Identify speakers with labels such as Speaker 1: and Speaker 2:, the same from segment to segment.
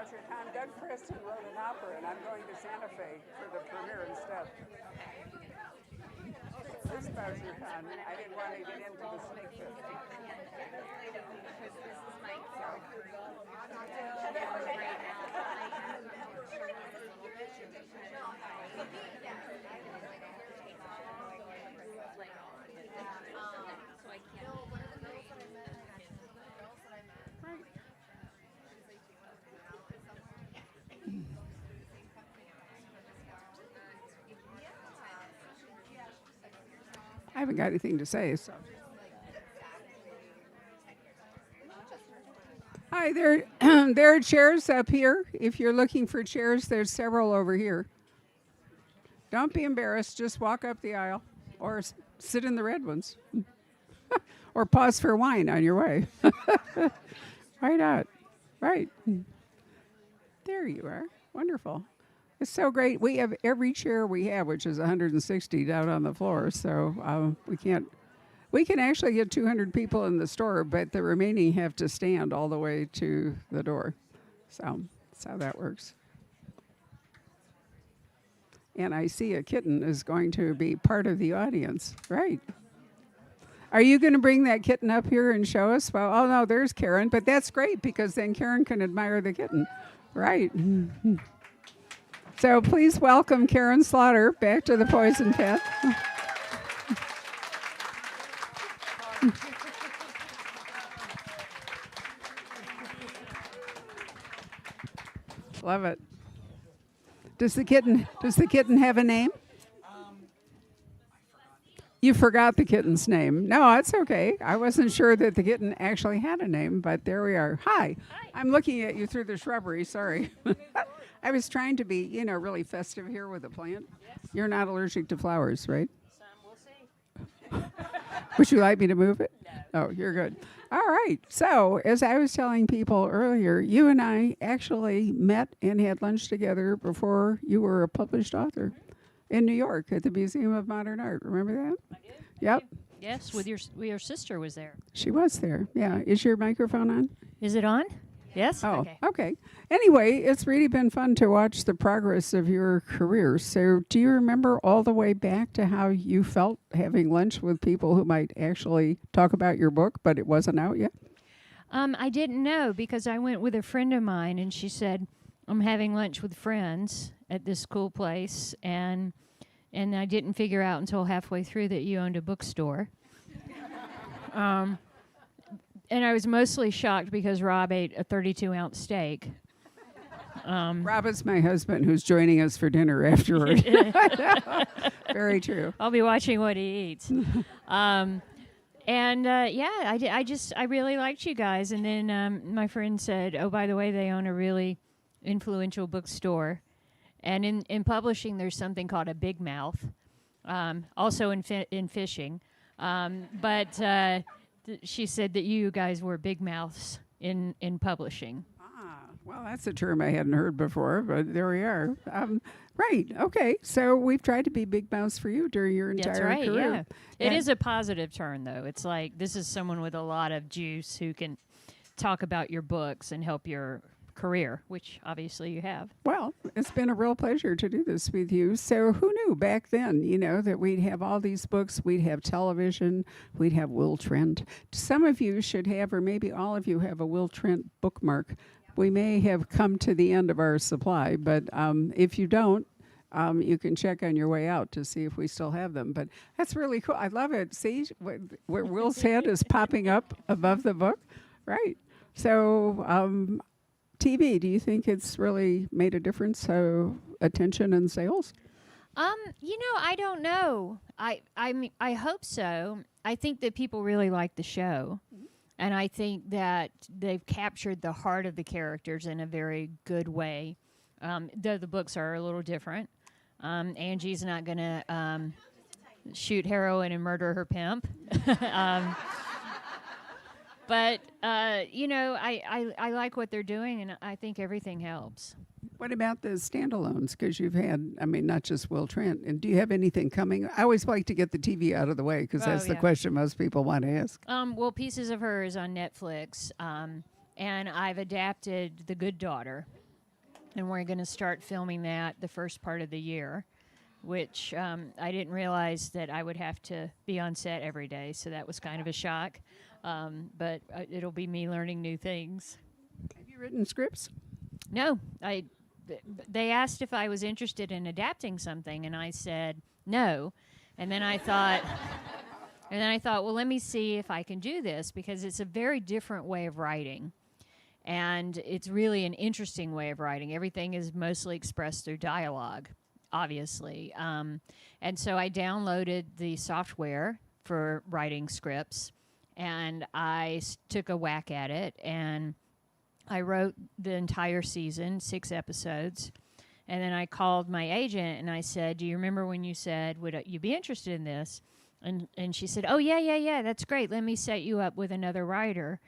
Speaker 1: Boucher Khan. Doug Preston wrote an opera, and I'm going to Santa Fe for the premiere instead. This Boucher Khan. I didn't want to get into the snake pit. I haven't got anything to say, so. Hi, there, there are chairs up here. If you're looking for chairs, there's several over here. Don't be embarrassed. Just walk up the aisle or sit in the red ones. Or pause for wine on your way. Why not? Right. There you are. Wonderful. It's so great. We have every chair we have, which is 160 down on the floor. So we can actually get 200 people in the store, but the remaining have to stand all the way to the door. So that's how that works. And I see a kitten is going to be part of the audience. Right. Are you going to bring that kitten up here and show us? Well, oh no, there's Karin, but that's great because then Karin can admire the kitten. Right. So please welcome Karin Slaughter back to the Poison Pit. Love it. Does the kitten have a name? You forgot the kitten's name. No, it's okay. I wasn't sure that the kitten actually had a name, but there we are. Hi. I'm looking at you through the shrubbery. Sorry. I was trying to be, really festive here with a plant. Yes. You're not allergic to flowers, right?
Speaker 2: Some, we'll see.
Speaker 1: Would you like me to move it?
Speaker 2: No.
Speaker 1: Oh, you're good. All right. So, as I was telling people earlier, you and I actually met and had lunch together before you were a published author in New York at the Museum of Modern Art. Remember that?
Speaker 2: I do.
Speaker 1: Yep.
Speaker 2: Yes, with your sister was there.
Speaker 1: She was there. Yeah. Is your microphone on?
Speaker 2: Is it on? Yes?
Speaker 1: Oh, okay. Anyway, it's really been fun to watch the progress of your career. So do you remember all the way back to how you felt having lunch with people who might actually talk about your book, but it wasn't out yet?
Speaker 2: I didn't know because I went with a friend of mine and she said, I'm having lunch with friends at this cool place, and I didn't figure out until halfway through that you owned a bookstore. And I was mostly shocked because Rob ate a 32-ounce steak.
Speaker 1: Rob is my husband who's joining us for dinner afterward. Very true.
Speaker 2: I'll be watching what he eats. I really liked you guys. And then my friend said, oh, by the way, they own a really influential bookstore. And in publishing, there's something called a big mouth, also in fishing. She said that you guys were big mouths in publishing.
Speaker 1: Well, that's a term I hadn't heard before, but there we are. Right. Okay. So we've tried to be big mouths for you during your entire
Speaker 2: That's right,
Speaker 1: career.
Speaker 2: Yeah. It is a positive turn, though. It's like this is someone with a lot of juice who can talk about your books and help your career, which obviously you have.
Speaker 1: Well, it's been a real pleasure to do this with you. So who knew back then, that we'd have all these books, we'd have television, we'd have Will Trent. Some of you should have, or maybe all of you have a Will Trent bookmark. We may have come to the end of our supply, but if you don't, you can check on your way out to see if we still have them. But that's really cool. I love it. See, where Will's head is popping up above the book. Right. So TV, do you think it's really made a difference? So attention and sales?
Speaker 2: I don't know. I hope so. I think that people really like the show. And I think that they've captured the heart of the characters in a very good way. Though the books are a little different. Angie's not going to shoot heroin and murder her pimp. But I like what they're doing, and I think everything helps.
Speaker 1: What about the standalones? Because you've had, not just Will Trent. And do you have anything coming? I always like to get the TV out of the way because that's the question most people want to ask.
Speaker 2: Well, Pieces of Her is on Netflix, and I've adapted The Good Daughter and we're going to start filming that the first part of the year, which I didn't realize that I would have to be on set every day, so that was kind of a shock. But it'll be me learning new things.
Speaker 1: Have you written scripts?
Speaker 2: No, they asked if I was interested in adapting something, and I said no. And then I thought, well, let me see if I can do this, because it's a very different way of writing. And it's really an interesting way of writing. Everything is mostly expressed through dialogue, obviously. And so I downloaded the software for writing scripts, and I took a whack at it, and I wrote the entire season, 6 episodes. And then I called my agent and I said, do you remember when you said, would you be interested in this? And she said, oh, yeah, that's great. Let me set you up with another writer.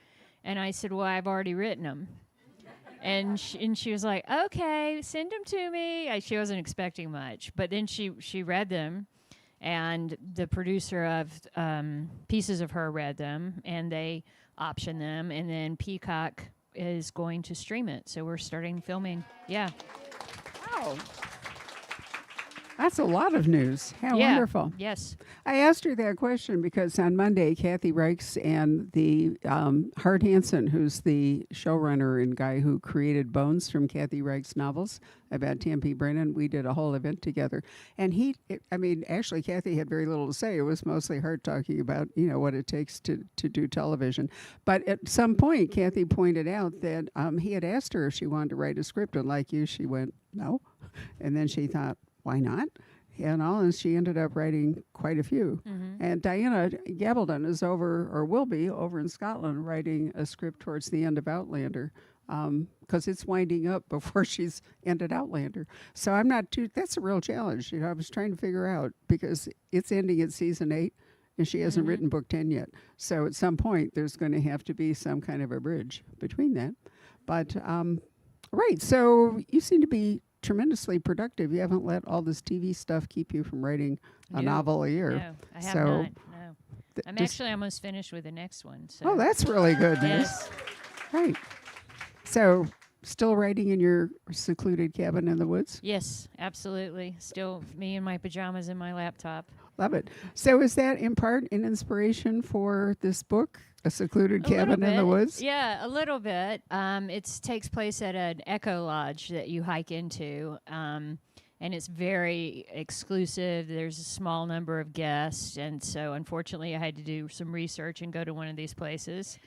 Speaker 2: And I said, well, I've already written them. And she was like, okay, send them to me. She wasn't expecting much. But then she read them, and the producer of Pieces of Her read them, and they optioned them. And then Peacock is going to stream it. So we're starting filming. Yeah.
Speaker 1: Wow. That's a lot of news. How wonderful.
Speaker 2: Yes.
Speaker 1: I asked her that question because on Monday, Kathy Reichs and the Hart Hansen, who's the showrunner and guy who created Bones from Kathy Reichs' novels about T.M.P. Brennan, we did a whole event together. And actually, Kathy had very little to say. It was mostly Hart talking about, what it takes to do television. But at some point, Kathy pointed out that he had asked her if she wanted to write a script, and like you, she went, no. And then she thought, why not? And she ended up writing quite a few. Mm-hmm. And Diana Gabaldon is will be over in Scotland writing a script towards the end of Outlander, because it's winding up before she's ended Outlander. So that's a real challenge. I was trying to figure out, because it's ending at season 8 and she hasn't written book 10 yet. So at some point there's going to have to be some kind of a bridge between that. But, right. So you seem to be tremendously productive. You haven't let all this TV stuff keep you from writing a novel a year.
Speaker 2: No, I have not. No. I'm actually almost finished with the next one. So.
Speaker 1: Oh, that's really good news.
Speaker 2: Yes.
Speaker 1: Right. So, still writing in your secluded cabin in the woods?
Speaker 2: Yes, absolutely. Still me in my pajamas and my laptop.
Speaker 1: Love it. So, is that in part an inspiration for this book, A Secluded Cabin in the Woods?
Speaker 2: Yeah, a little bit. It takes place at an eco lodge that you hike into, and it's very exclusive. There's a small number of guests, and so unfortunately I had to do some research and go to one of these places.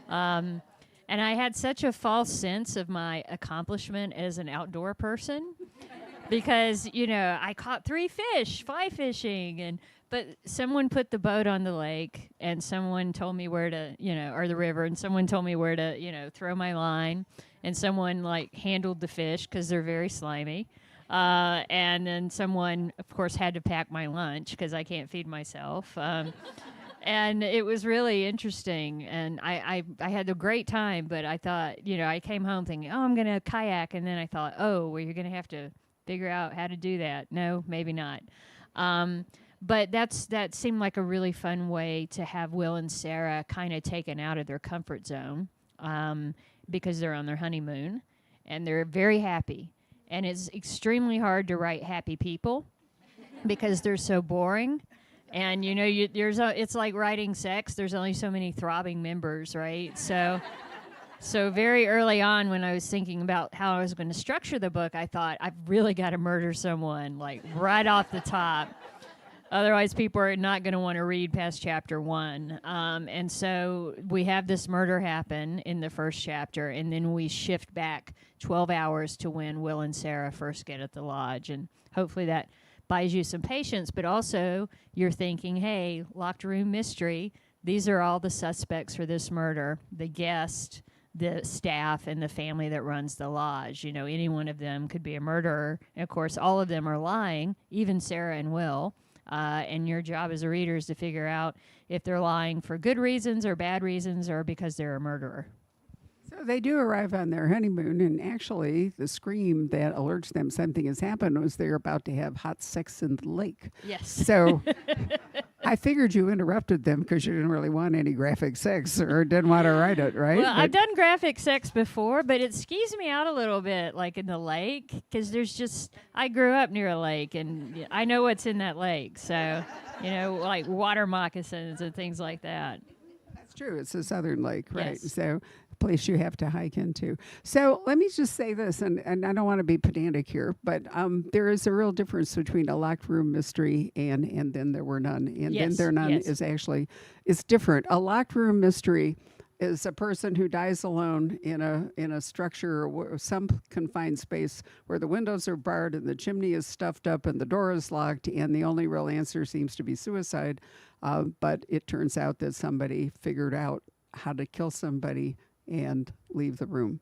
Speaker 2: And I had such a false sense of my accomplishment as an outdoor person. Because, I caught 3 fish, fly fishing, but someone put the boat on the lake, and someone told me where to, or the river, and someone told me where to, throw my line, and someone, handled the fish because they're very slimy. And then someone, of course, had to pack my lunch because I can't feed myself. And it was really interesting, and I had a great time, but I thought, I came home thinking, oh, I'm going to kayak, and then I thought, oh, well, you're going to have to figure out how to do that. No, maybe not. But that seemed like a really fun way to have Will and Sarah kind of taken out of their comfort zone, because they're on their honeymoon, and they're very happy. And it's extremely hard to write happy people because they're so boring. And, it's like writing sex. There's only so many throbbing members, right? So very early on, when I was thinking about how I was going to structure the book, I thought, I've really got to murder someone, right off the top. Otherwise, people are not going to want to read past chapter 1. And so we have this murder happen in the first chapter, and then we shift back 12 hours to when Will and Sarah first get at the lodge. And hopefully that buys you some patience, but also you're thinking, hey, locked room mystery. These are all the suspects for this murder: the guest, the staff, and the family that runs the lodge. Any one of them could be a murderer. And of course, all of them are lying, even Sarah and Will. And your job as a reader is to figure out if they're lying for good reasons or bad reasons or because they're a murderer.
Speaker 1: So they do arrive on their honeymoon, and actually the scream that alerts them something has happened was they're about to have hot sex in the lake.
Speaker 2: Yes.
Speaker 1: So I figured you interrupted them because you didn't really want any graphic sex or didn't want to write it, right?
Speaker 2: Well, I've done graphic sex before, but it skews me out a little bit, like in the lake, because I grew up near a lake, and I know what's in that lake. So, like water moccasins and things like that.
Speaker 1: That's true. It's a southern lake, right?
Speaker 2: Yes.
Speaker 1: So a place you have to hike into. So let me just say this, and I don't want to be pedantic here, but there is a real difference between a locked room mystery and Then There Were None. And Then
Speaker 2: Yes,
Speaker 1: There None
Speaker 2: yes.
Speaker 1: is actually, it's different. A locked room mystery is a person who dies alone in a structure or some confined space where the windows are barred and the chimney is stuffed up and the door is locked, and the only real answer seems to be suicide. But it turns out that somebody figured out how to kill somebody and leave the room.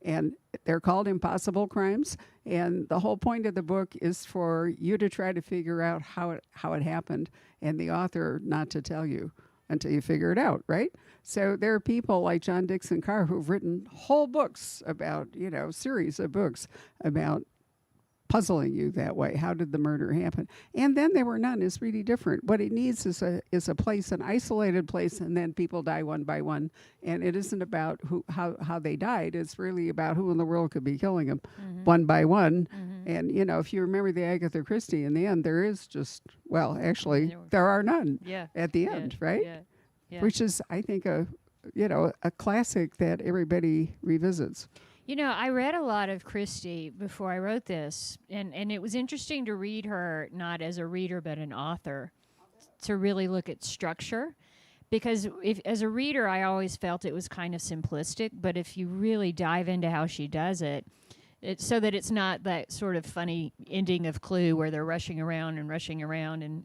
Speaker 1: And they're called impossible crimes. And the whole point of the book is for you to try to figure out how it happened, and the author not to tell you until you figure it out, right? So there are people like John Dixon Carr who've written whole books about, series of books about puzzling you that way. How did the murder happen? And Then There Were None is really different. What it needs is a place, an isolated place, and then people die one by one. And it isn't about how they died. It's really about who in the world could be killing them one by one. And, if you remember the Agatha Christie, in the end, there is actually, there are none at the end, right?
Speaker 2: Yeah.
Speaker 1: Which is, I think, a classic that everybody revisits.
Speaker 2: I read a lot of Christie before I wrote this, and it was interesting to read her not as a reader but an author, to really look at structure. Because as a reader, I always felt it was kind of simplistic, but if you really dive into how she does it, so that it's not that sort of funny ending of Clue where they're rushing around, and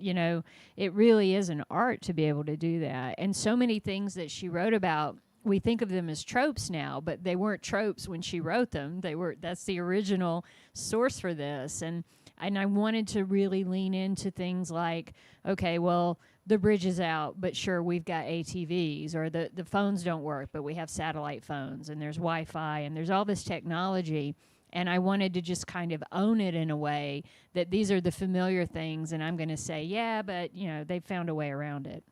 Speaker 2: it really is an art to be able to do that. And so many things that she wrote about, we think of them as tropes now, but they weren't tropes when she wrote them. That's the original source for this. And I wanted to really lean into things like, okay, well, the bridge is out, but sure, we've got ATVs, or the phones don't work, but we have satellite phones, and there's Wi-Fi, and there's all this technology. And I wanted to just kind of own it in a way that these are the familiar things, and I'm going to say, yeah, but, they've found a way around it.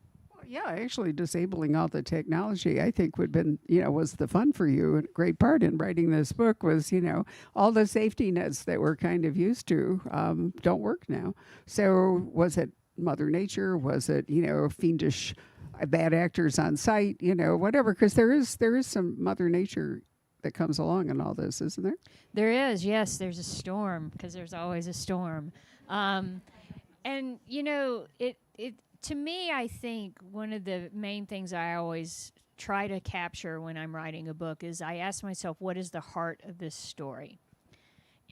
Speaker 1: Yeah, actually disabling all the technology, I think was the fun for you. And a great part in writing this book was, all the safety nets that we're kind of used to don't work now. So was it Mother Nature? Was it, fiendish bad actors on site? Whatever, because there is some Mother Nature that comes along in all this, isn't there?
Speaker 2: There is, yes. There's a storm, because there's always a storm. And, it to me, I think one of the main things I always try to capture when I'm writing a book is I ask myself, what is the heart of this story?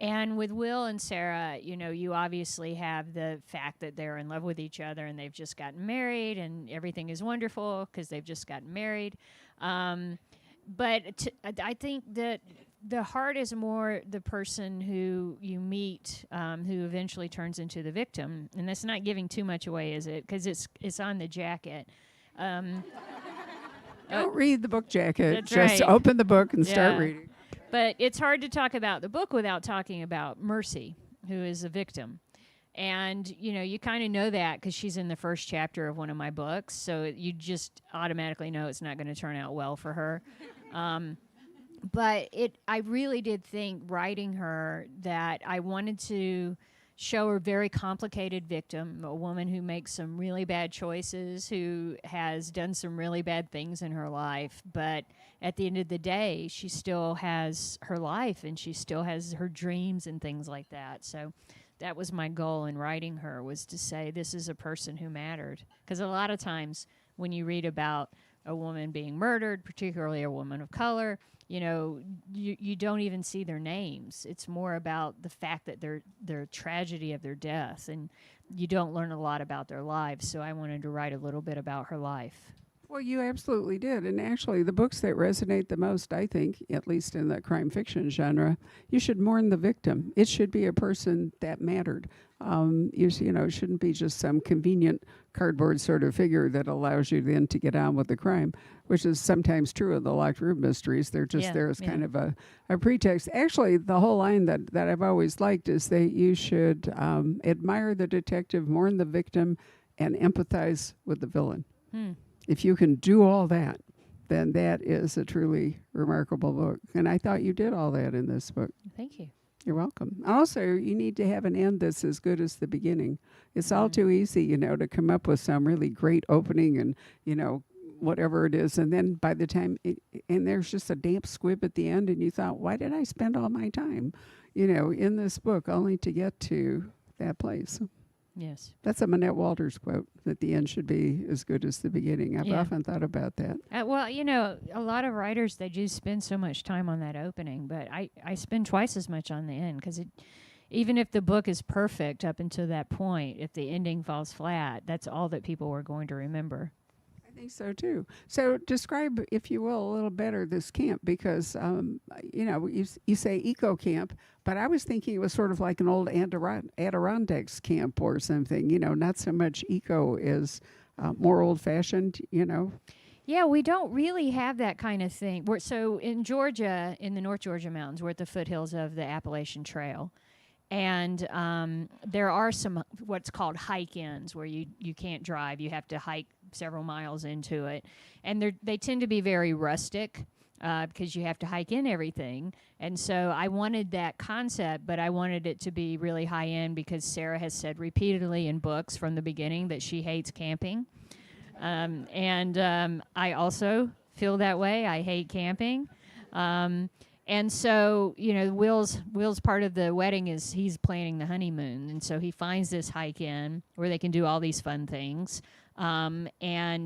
Speaker 2: And with Will and Sarah, you obviously have the fact that they're in love with each other and they've just gotten married and everything is wonderful because they've just gotten married. But I think that the heart is more the person who you meet, who eventually turns into the victim. And that's not giving too much away, is it? Because it's on the jacket.
Speaker 1: Don't read the book jacket.
Speaker 2: That's
Speaker 1: Just
Speaker 2: right.
Speaker 1: open the book and start
Speaker 2: Yeah.
Speaker 1: reading.
Speaker 2: But it's hard to talk about the book without talking about Mercy, who is a victim. And, you kind of know that because she's in the first chapter of one of my books. So you just automatically know it's not going to turn out well for her. But I really did think writing her that I wanted to show her very complicated victim, a woman who makes some really bad choices, who has done some really bad things in her life. But at the end of the day, she still has her life and she still has her dreams and things like that. So that was my goal in writing her, was to say this is a person who mattered. Because a lot of times when you read about a woman being murdered, particularly a woman of color, you don't even see their names. It's more about the fact that their tragedy of their death, and you don't learn a lot about their lives. So I wanted to write a little bit about her life.
Speaker 1: Well, you absolutely did. And actually, the books that resonate the most, I think, at least in the crime fiction genre, you should mourn the victim. It should be a person that mattered. It shouldn't be just some convenient cardboard sort of figure that allows you then to get on with the crime, which is sometimes true in the locked room mysteries. They're just there as kind of a pretext. Actually, the whole line that I've always liked is that you should admire the detective, mourn the victim, and empathize with the villain.
Speaker 2: Hmm.
Speaker 1: If you can do all that, then that is a truly remarkable book. And I thought you did all that in this book.
Speaker 2: Thank you.
Speaker 1: You're welcome. Also, you need to have an end that's as good as the beginning. It's all too easy, to come up with some really great opening and, whatever it is. And then by the time, and there's just a damp squib at the end, and you thought, why did I spend all my time, in this book only to get to that place?
Speaker 2: Yes.
Speaker 1: That's a Manette Walters quote, that the end should be as good as the beginning. I've often thought about that.
Speaker 2: Well, a lot of writers, they do spend so much time on that opening, but I spend twice as much on the end, because even if the book is perfect up until that point, if the ending falls flat, that's all that people are going to remember.
Speaker 1: I think so too. So describe, if you will, a little better this camp, because you say eco camp, but I was thinking it was sort of like an old Adirondacks camp or something. Not so much eco as more old fashioned.
Speaker 2: Yeah, we don't really have that kind of thing. So in Georgia, in the North Georgia mountains, we're at the foothills of the Appalachian Trail. And there are some what's called hike-ins where you can't drive. You have to hike several miles into it. And they tend to be very rustic because you have to hike in everything. And so I wanted that concept, but I wanted it to be really high-end because Sarah has said repeatedly in books from the beginning that she hates camping. I also feel that way. I hate camping. And so, Will's part of the wedding is he's planning the honeymoon. And so he finds this hike in where they can do all these fun things. And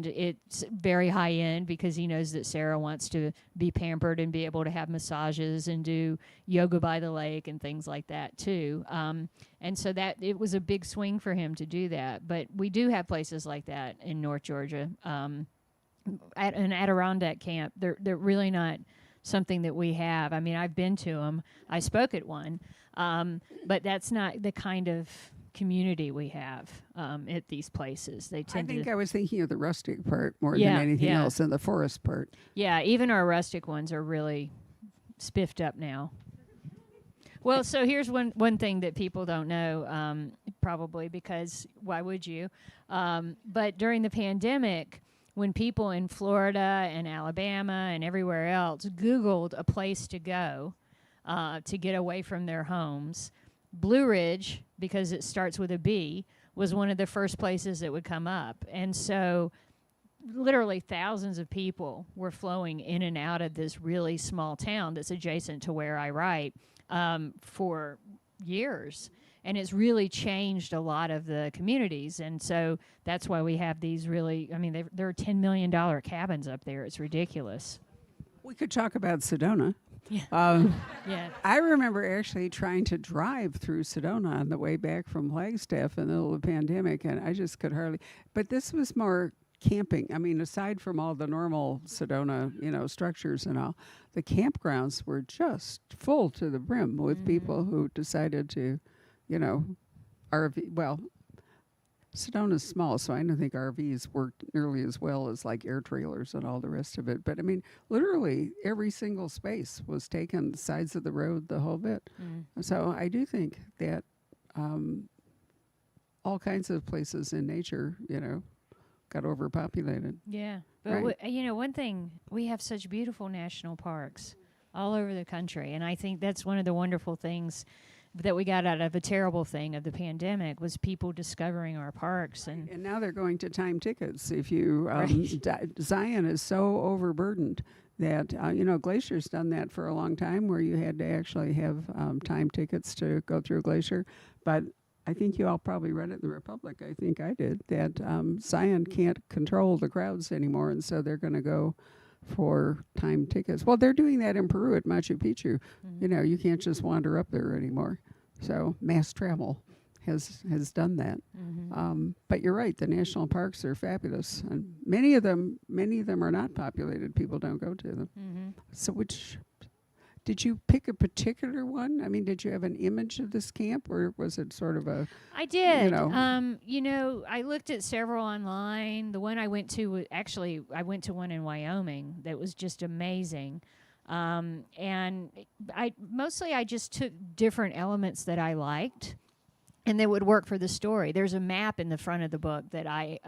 Speaker 2: it's very high end because he knows that Sarah wants to be pampered and be able to have massages and do yoga by the lake and things like that too. And so that it was a big swing for him to do that. But we do have places like that in North Georgia. At an Adirondack camp, they're really not something that we have. I mean, I've been to them. I spoke at one, but that's not the kind of community we have at these places. They tend
Speaker 1: I was thinking of the rustic part more than anything else, and the forest part.
Speaker 2: Yeah, even our rustic ones are really spiffed up now. Well, so here's one thing that people don't know, probably because why would you? But during the pandemic, when people in Florida and Alabama and everywhere else Googled a place to go to get away from their homes, Blue Ridge, because it starts with a B, was one of the first places that would come up. And so literally thousands of people were flowing in and out of this really small town that's adjacent to where I write for years. And it's really changed a lot of the communities. And so that's why we have these really, there are $10 million cabins up there. It's ridiculous.
Speaker 1: We could talk about Sedona.
Speaker 2: Yeah. Yeah.
Speaker 1: I remember actually trying to drive through Sedona on the way back from Flagstaff in the middle of the pandemic, and I just could hardly. But this was more camping. Aside from all the normal Sedona, structures and all, the campgrounds were just full to the brim with people who decided to, RV. Well, Sedona's small, so I don't think RVs worked nearly as well as like air trailers and all the rest of it. But literally every single space was taken, the sides of the road, the whole bit. So I do think that all kinds of places in nature, got overpopulated.
Speaker 2: Yeah. But,
Speaker 1: right.
Speaker 2: One thing, we have such beautiful national parks all over the country. And I think that's one of the wonderful things that we got out of a terrible thing of the pandemic was people discovering our parks. And
Speaker 1: now they're going to time tickets. If you, Zion is so overburdened that, Glacier's done that for a long time where you had to actually have time tickets to go through Glacier. But I think you all probably read it in the Republic, I think I did, that Zion can't control the crowds anymore, and so they're going to go for time tickets. Well, they're doing that in Peru at Machu Picchu. You can't just wander up there anymore. So mass travel has done that. But you're right, the national parks are fabulous, and many of them are not populated. People don't go to them. So did you pick a particular one? Did you have an image of this camp, or was it sort of a...
Speaker 2: I did. I looked at several online. The one I went to, I went to one in Wyoming that was just amazing. And I just took different elements that I liked and that would work for the story. There's a map in the front of the book that I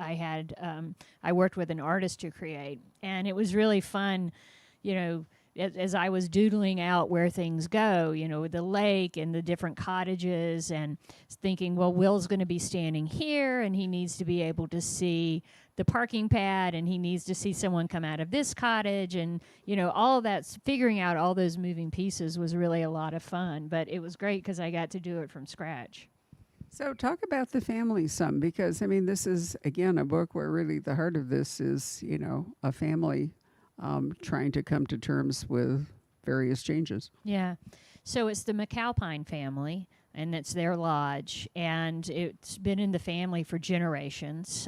Speaker 2: worked with an artist to create, and it was really fun, you know, as I was doodling out where things go, you know, with the lake and the different cottages, and thinking, well, Will's going to be standing here, and he needs to be able to see the parking pad, and he needs to see someone come out of this cottage, and, you know, all of that, figuring out all those moving pieces was really a lot of fun, but it was great because I got to do it from scratch.
Speaker 1: So talk about the family some, because I mean, this is again a book where really the heart of this is, you know, a family trying to come to terms with various changes.
Speaker 2: Yeah. So it's the McAlpine family, and it's their lodge, and it's been in the family for generations.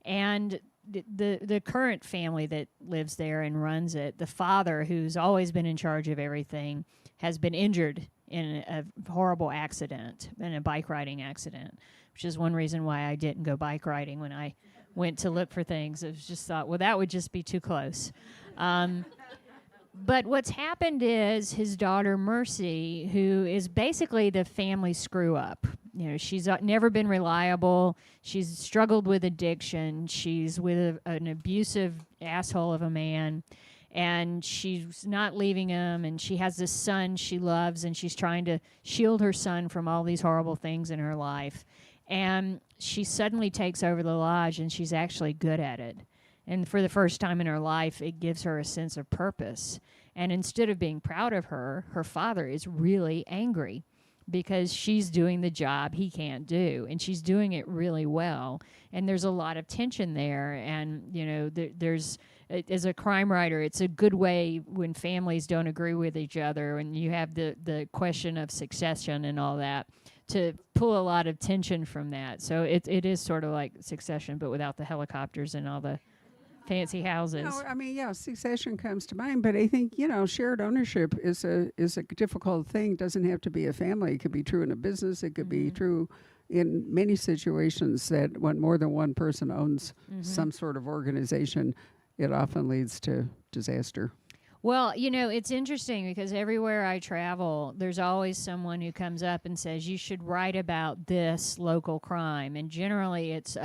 Speaker 2: And the current family that lives there and runs it, the father, who's always been in charge of everything, has been injured in a horrible accident, in a bike riding accident, which is one reason why I didn't go bike riding when I went to look for things. I was just thought, well, that would just be too close. But what's happened is his daughter Mercy, who is basically the family screw up. You know, she's never been reliable. She's struggled with addiction. She's with an abusive asshole of a man, and she's not leaving him. And she has this son she loves, and she's trying to shield her son from all these horrible things in her life. And she suddenly takes over the lodge, and she's actually good at it. And for the first time in her life, it gives her a sense of purpose. And instead of being proud of her, her father is really angry because she's doing the job he can't do, and she's doing it really well. And there's a lot of tension there. And, you know, there's, as a crime writer, it's a good way when families don't agree with each other, and you have the question of succession and all that, to pull a lot of tension from that. So it is sort of like Succession, but without the helicopters and all the fancy houses.
Speaker 1: No, I mean, yeah, succession comes to mind, but I think, you know, shared ownership is a difficult thing. It doesn't have to be a family. It could be true in a business. It could be true in many situations, that when more than one person owns some sort of organization, it often leads to disaster.
Speaker 2: Well, you know, it's interesting because everywhere I travel, there's always someone who comes up and says, you should write about this local crime. And generally it's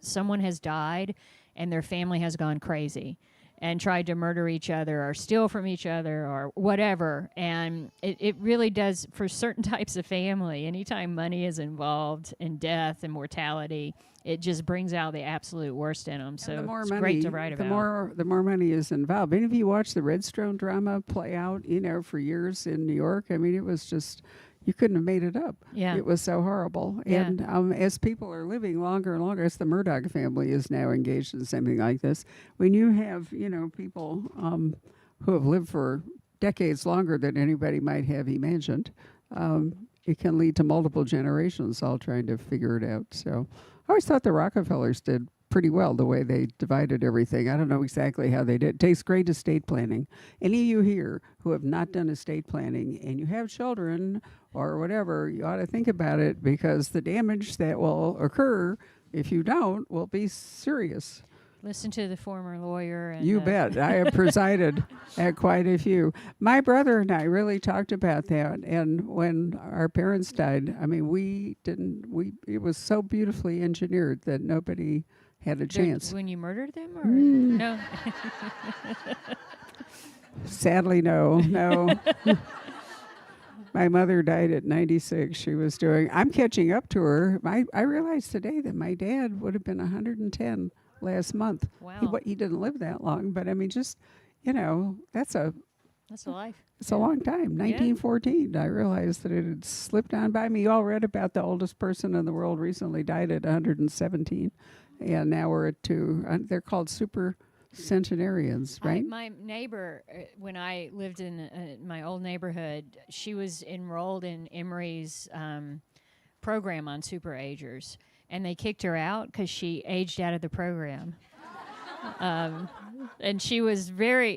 Speaker 2: someone has died and their family has gone crazy and tried to murder each other or steal from each other or whatever. And it really does, for certain types of family, anytime money is involved in death and mortality, it just brings out the absolute worst in them. So it's great to write about.
Speaker 1: The more money is involved. Any of you watch the Redstone drama play out, you know, for years in New York? I mean, it was just, you couldn't have made it up.
Speaker 2: Yeah.
Speaker 1: It was so horrible.
Speaker 2: Yeah.
Speaker 1: And as people are living longer and longer, as the Murdoch family is now engaged in something like this, when you have, you know, people who have lived for decades longer than anybody might have imagined, it can lead to multiple generations all trying to figure it out. So I always thought the Rockefellers did pretty well the way they divided everything. I don't know exactly how they did. It takes great estate planning. Any of you here who have not done estate planning and you have children or whatever, you ought to think about it, because the damage that will occur if you don't will be serious.
Speaker 2: Listen to the former lawyer. And
Speaker 1: you bet. I have presided at quite a few. My brother and I really talked about that. And when our parents died, I mean, it was so beautifully engineered that nobody had a chance.
Speaker 2: When you murdered them? Or no?
Speaker 1: Sadly, no. My mother died at 96. I'm catching up to her. I realized today that my dad would have been 110 last month.
Speaker 2: Wow.
Speaker 1: He didn't live that long, but I mean, just, you know, that's a
Speaker 2: life.
Speaker 1: It's a long time. 1914. Yeah. I realized that it had slipped on by me. You all read about the oldest person in the world recently died at 117, and now we're at 2. They're called super centenarians, right?
Speaker 2: My neighbor, when I lived in my old neighborhood, she was enrolled in Emory's program on superagers, and they kicked her out because she aged out of the program. And she was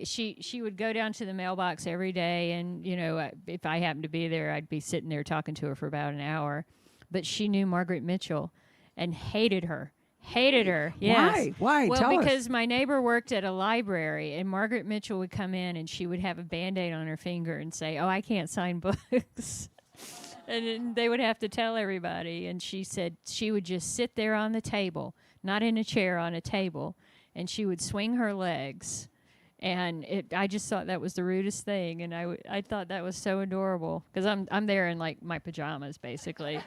Speaker 2: she would go down to the mailbox every day, and, you know, if I happened to be there, I'd be sitting there talking to her for about an hour. But she knew Margaret Mitchell and hated her. Yes.
Speaker 1: Why?
Speaker 2: Well,
Speaker 1: Tell
Speaker 2: because
Speaker 1: us.
Speaker 2: my neighbor worked at a library, and Margaret Mitchell would come in and she would have a Band-Aid on her finger and say, "Oh, I can't sign books." And then they would have to tell everybody. And she said she would just sit there on the table, not in a chair, on a table, and she would swing her legs. And I just thought that was the rudest thing, and I thought that was so adorable because I'm there in like my pajamas basically.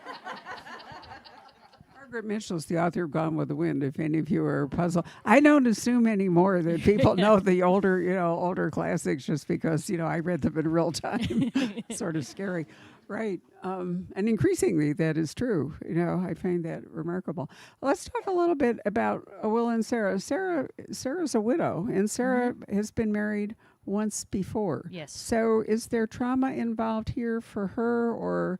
Speaker 1: Margaret Mitchell's the author of Gone with the Wind, if any of you are puzzled. I don't assume anymore that people know the older classics just because, I read them in real time. Sort of scary. Right. And increasingly that is true. I find that remarkable. Let's talk a little bit about Will and Sarah. Sarah's a widow, and Sarah has been married once before.
Speaker 2: Yes.
Speaker 1: So is there trauma involved here for her, or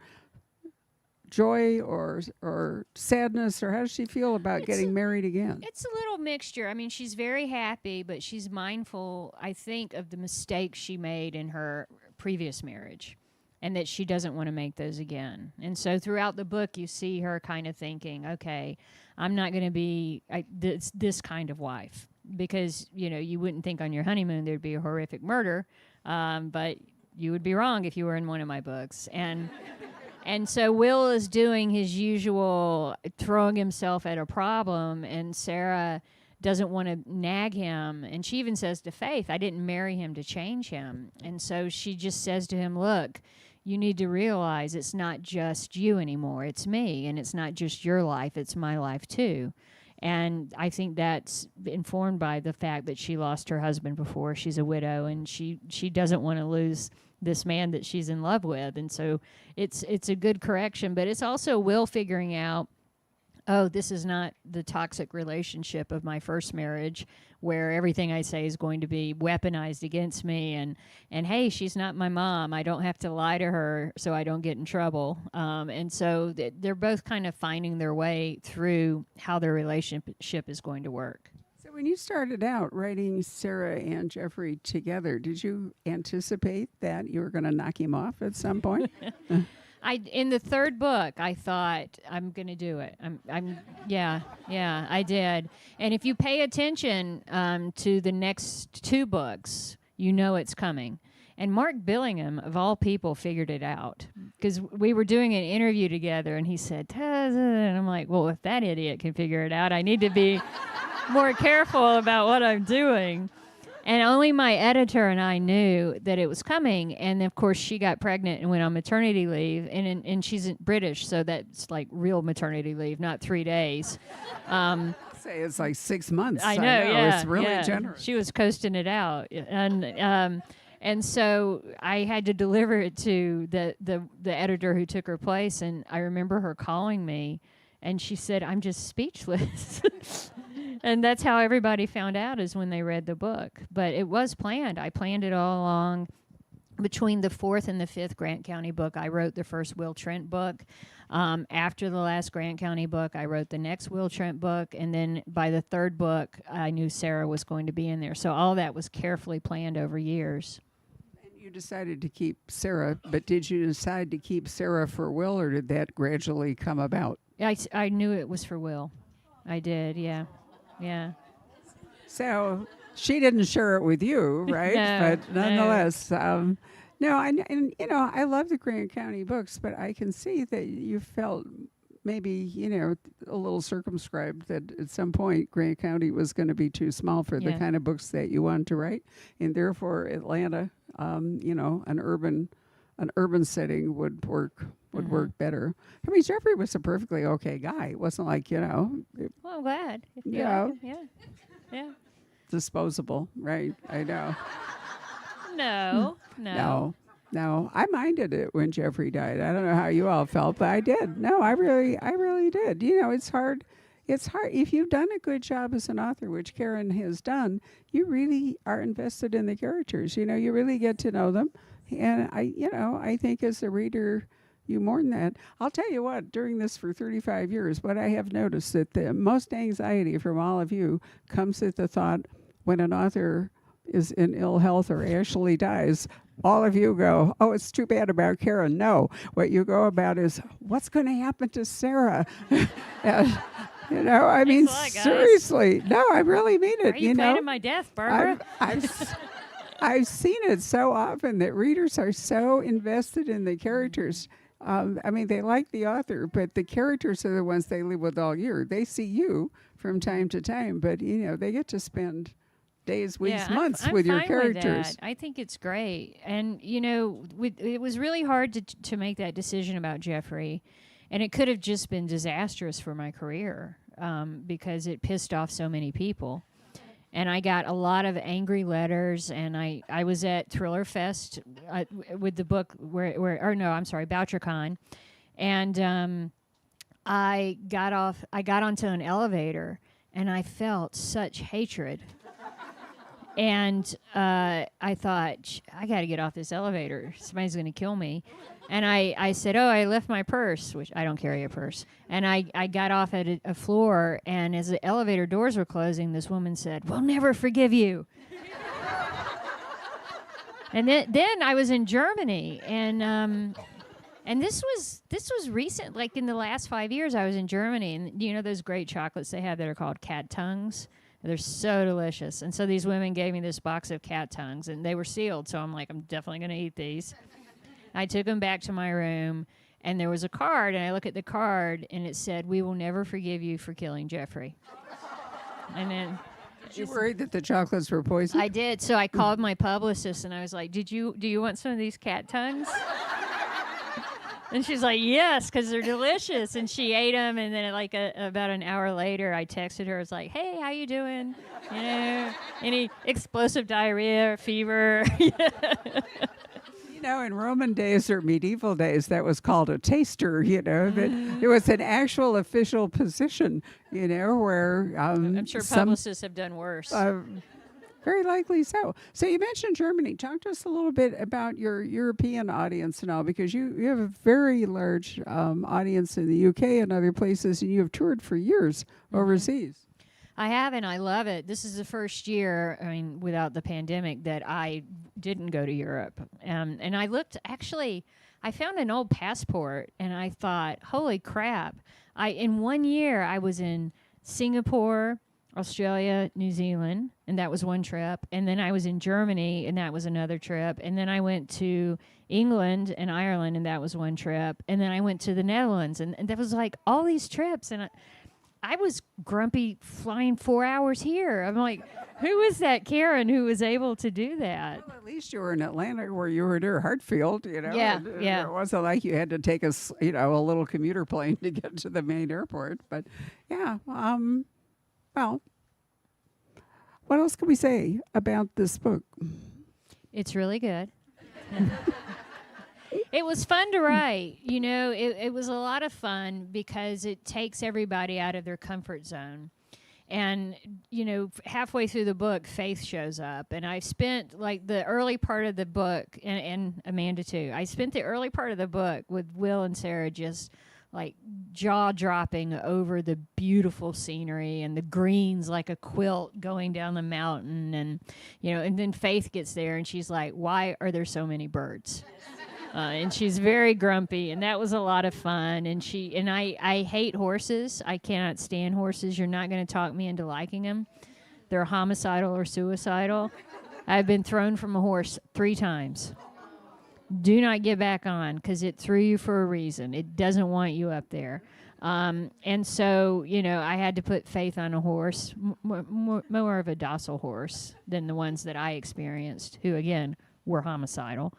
Speaker 1: joy or sadness, or how does she feel about getting married again?
Speaker 2: It's a little mixture. I mean, she's very happy, but she's mindful, I think, of the mistakes she made in her previous marriage and that she doesn't want to make those again. And so throughout the book, you see her kind of thinking, okay, I'm not going to be this kind of wife because, you wouldn't think on your honeymoon there'd be a horrific murder, but you would be wrong if you were in one of my books. And so Will is doing his usual throwing himself at a problem, and Sarah doesn't want to nag him. And she even says to Faith, I didn't marry him to change him. And so she just says to him, look, you need to realize it's not just you anymore. It's me, and it's not just your life. It's my life too. And I think that's informed by the fact that she lost her husband before. She's a widow, and she doesn't want to lose this man that she's in love with. And so it's a good correction, but it's also Will figuring out, oh, this is not the toxic relationship of my first marriage where everything I say is going to be weaponized against me. And hey, she's not my mom. I don't have to lie to her so I don't get in trouble. And so they're both kind of finding their way through how their relationship is going to work.
Speaker 1: When you started out writing Sarah and Jeffrey together, did you anticipate that you were going to knock him off at some point?
Speaker 2: In the third book, I thought I'm going to do it. Yeah, I did. And if you pay attention to the next two books, you know it's coming. And Mark Billingham, of all people, figured it out because we were doing an interview together, and he said, and I'm like, well, if that idiot can figure it out, I need to be more careful about what I'm doing. And only my editor and I knew that it was coming. And of course, she got pregnant and went on maternity leave. And she's British, so that's like real maternity leave, not 3 days.
Speaker 1: Say it's like 6 months.
Speaker 2: I know, yeah.
Speaker 1: It's really generous.
Speaker 2: She was coasting it out. And so I had to deliver it to the editor who took her place. And I remember her calling me, and she said, I'm just speechless. And that's how everybody found out, is when they read the book. But it was planned. I planned it all along. Between the fourth and the fifth Grant County book, I wrote the first Will Trent book. After the last Grant County book, I wrote the next Will Trent book. And then by the third book, I knew Sarah was going to be in there. So all that was carefully planned over years.
Speaker 1: And you decided to keep Sarah, but did you decide to keep Sarah for Will, or did that gradually come about?
Speaker 2: I knew it was for Will. I did, yeah. Yeah.
Speaker 1: So she didn't share it with you, right?
Speaker 2: No,
Speaker 1: but nonetheless, I love the Grant County books, but I can see that you felt maybe, a little circumscribed that at some point Grant County was going to be too small for the kind of books that you wanted to write, and therefore Atlanta, an urban setting would work better. I mean, Jeffrey was a perfectly okay guy. It wasn't like,
Speaker 2: well, I'm glad. Yeah.
Speaker 1: Disposable, right? I know.
Speaker 2: No.
Speaker 1: No, I minded it when Jeffrey died. I don't know how you all felt, but I did. No, I really did. It's hard. It's hard. If you've done a good job as an author, which Karin has done, you really are invested in the characters. You really get to know them. And I think as a reader, you mourn that. I'll tell you what, during this for 35 years, what I have noticed that the most anxiety from all of you comes at the thought when an author is in ill health or actually dies. All of you go, oh, it's too bad about Karin. No, what you go about is, what's going to happen to Sarah? I mean, seriously. No, I really mean it.
Speaker 2: Are you planning my death, Barbara?
Speaker 1: I've seen it so often that readers are so invested in the characters. I mean, they like the author, but the characters are the ones they live with all year. They see you from time to time, but they get to spend days, weeks, months
Speaker 2: I'm
Speaker 1: with your
Speaker 2: fine
Speaker 1: characters.
Speaker 2: With that. I think it's great, and it was really hard to make that decision about Jeffrey, and it could have just been disastrous for my career because it pissed off so many people. And I got a lot of angry letters, and I was at Thriller Fest with the book BoucherCon, and I got onto an elevator, and I felt such hatred. And I thought, I got to get off this elevator. Somebody's going to kill me. And I said, oh, I left my purse, which I don't carry a purse. And I got off at a floor, and as the elevator doors were closing, this woman said, we'll never forgive you. And then I was in Germany, and this was recent, like in the last 5 years I was in Germany, and you know those great chocolates they have that are called cat tongues? They're so delicious. And so these women gave me this box of cat tongues, and they were sealed, so I'm like, I'm definitely going to eat these. I took them back to my room, and there was a card, and I look at the card, and it said, we will never forgive you for killing Jeffrey. And then...
Speaker 1: Did you worry that the chocolates were poisoned?
Speaker 2: I did, so I called my publicist, and I was like, do you want some of these cat tongues? And she's like, yes, because they're delicious. And she ate them, and then about an hour later, I texted her. I was like, hey, how you doing? Any explosive diarrhea or fever?
Speaker 1: In Roman days or medieval days, that was called a taster, that it was an actual official position, where...
Speaker 2: I'm sure publicists have done worse.
Speaker 1: Very likely so. So you mentioned Germany. Talk to us a little bit about your European audience and all, because you have a very large audience in the UK and other places, and you have toured for years overseas.
Speaker 2: I have, and I love it. This is the first year, without the pandemic, that I didn't go to Europe. And I looked, actually, I found an old passport, and I thought, holy crap. In 1 year, I was in Singapore, Australia, New Zealand, and that was one trip. And then I was in Germany, and that was another trip. And then I went to England and Ireland, and that was one trip. And then I went to the Netherlands, and that was like all these trips. And I was grumpy flying 4 hours here. I'm like, who is that Karin who was able to do that?
Speaker 1: Well, at least you were in Atlanta where you were near Hartfield,
Speaker 2: Yeah, yeah.
Speaker 1: It wasn't like you had to take a little commuter plane to get to the main airport. But, yeah, well, what else can we say about this book?
Speaker 2: It's really good. It was fun to write. It was a lot of fun because it takes everybody out of their comfort zone. And, halfway through the book, Faith shows up. And I spent, the early part of the book, and Amanda, too. I spent the early part of the book with Will and Sarah just, jaw-dropping over the beautiful scenery and the greens like a quilt going down the mountain. And then Faith gets there, and she's like, why are there so many birds? And she's very grumpy, and that was a lot of fun. And I hate horses. I cannot stand horses. You're not going to talk me into liking them. They're homicidal or suicidal. I've been thrown from a horse 3 times. Do not get back on, because it threw you for a reason. It doesn't want you up there. And so, I had to put Faith on a horse, more of a docile horse than the ones that I experienced, who, again, were homicidal.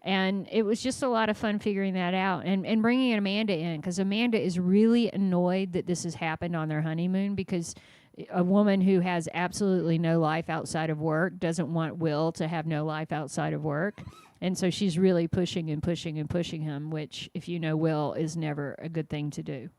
Speaker 2: And it was just a lot of fun figuring that out and bringing Amanda in, because Amanda is really annoyed that this has happened on their honeymoon, because a woman who has absolutely no life outside of work doesn't want Will to have no life outside of work. And so she's really pushing and pushing and pushing him, which, if you know Will, is never a good thing to do.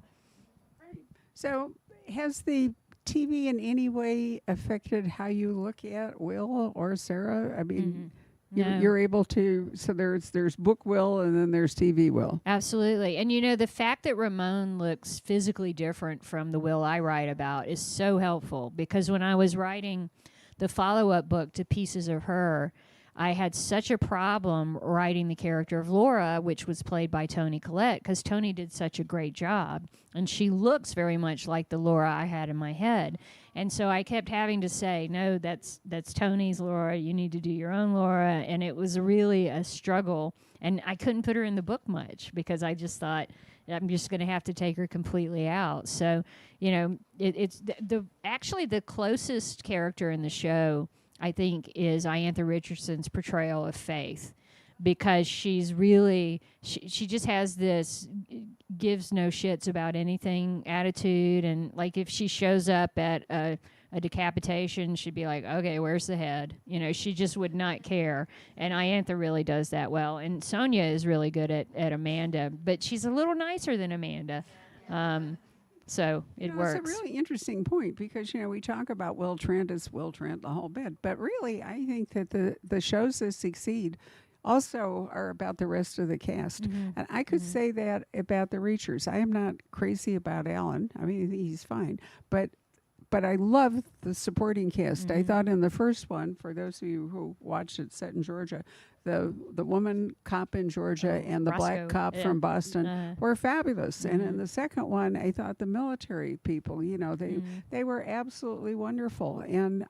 Speaker 1: So has the TV in any way affected how you look at Will or Sarah? I mean...
Speaker 2: No.
Speaker 1: You're able to, so there's book Will and then there's TV Will.
Speaker 2: Absolutely. And the fact that Ramon looks physically different from the Will I write about is so helpful, because when I was writing the follow-up book to Pieces of Her, I had such a problem writing the character of Laura, which was played by Toni Collette, because Toni did such a great job. And she looks very much like the Laura I had in my head. And so I kept having to say, no, that's Tony's Laura. You need to do your own Laura. And it was really a struggle. And I couldn't put her in the book much because I just thought I'm just going to have to take her completely out. So, it's actually the closest character in the show, I think, is Iantha Richardson's portrayal of Faith. Because she's really, she just has this gives no shits about anything attitude. And like if she shows up at a decapitation, she'd be like, okay, where's the head? She just would not care. And Iantha really does that well. And Sonia is really good at Amanda, but she's a little nicer than Amanda. So it works.
Speaker 1: It's a really interesting point because, we talk about Will Trent as Will Trent the whole bit. But really, I think that the shows that succeed also are about the rest of the cast. And I could say that about the Reachers. I am not crazy about Alan. I mean, he's fine. But I love the supporting cast. I thought in the first one, for those of you who watched it set in Georgia, the woman cop in Georgia and the black cop from Boston were fabulous. And in the second one, I thought the military people, they were absolutely wonderful. And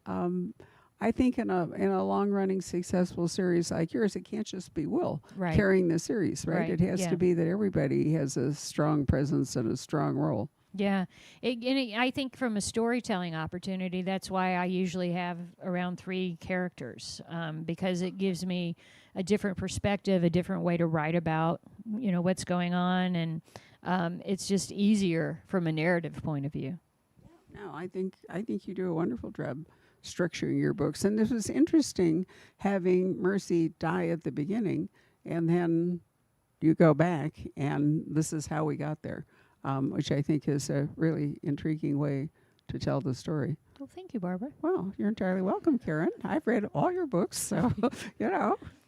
Speaker 1: I think in a long-running successful series like yours, it can't just be Will carrying the series, right? It has to be that everybody has a strong presence and a strong role.
Speaker 2: Yeah. I think from a storytelling opportunity, that's why I usually have around 3 characters, because it gives me a different perspective, a different way to write about, what's going on. And it's just easier from a narrative point of view.
Speaker 1: No, I think you do a wonderful job structuring your books. And this was interesting having Mercy die at the beginning, and then you go back, and this is how we got there, which I think is a really intriguing way to tell the story.
Speaker 2: Well, thank you, Barbara.
Speaker 1: Well, you're entirely welcome, Karin. I've read all your books, so,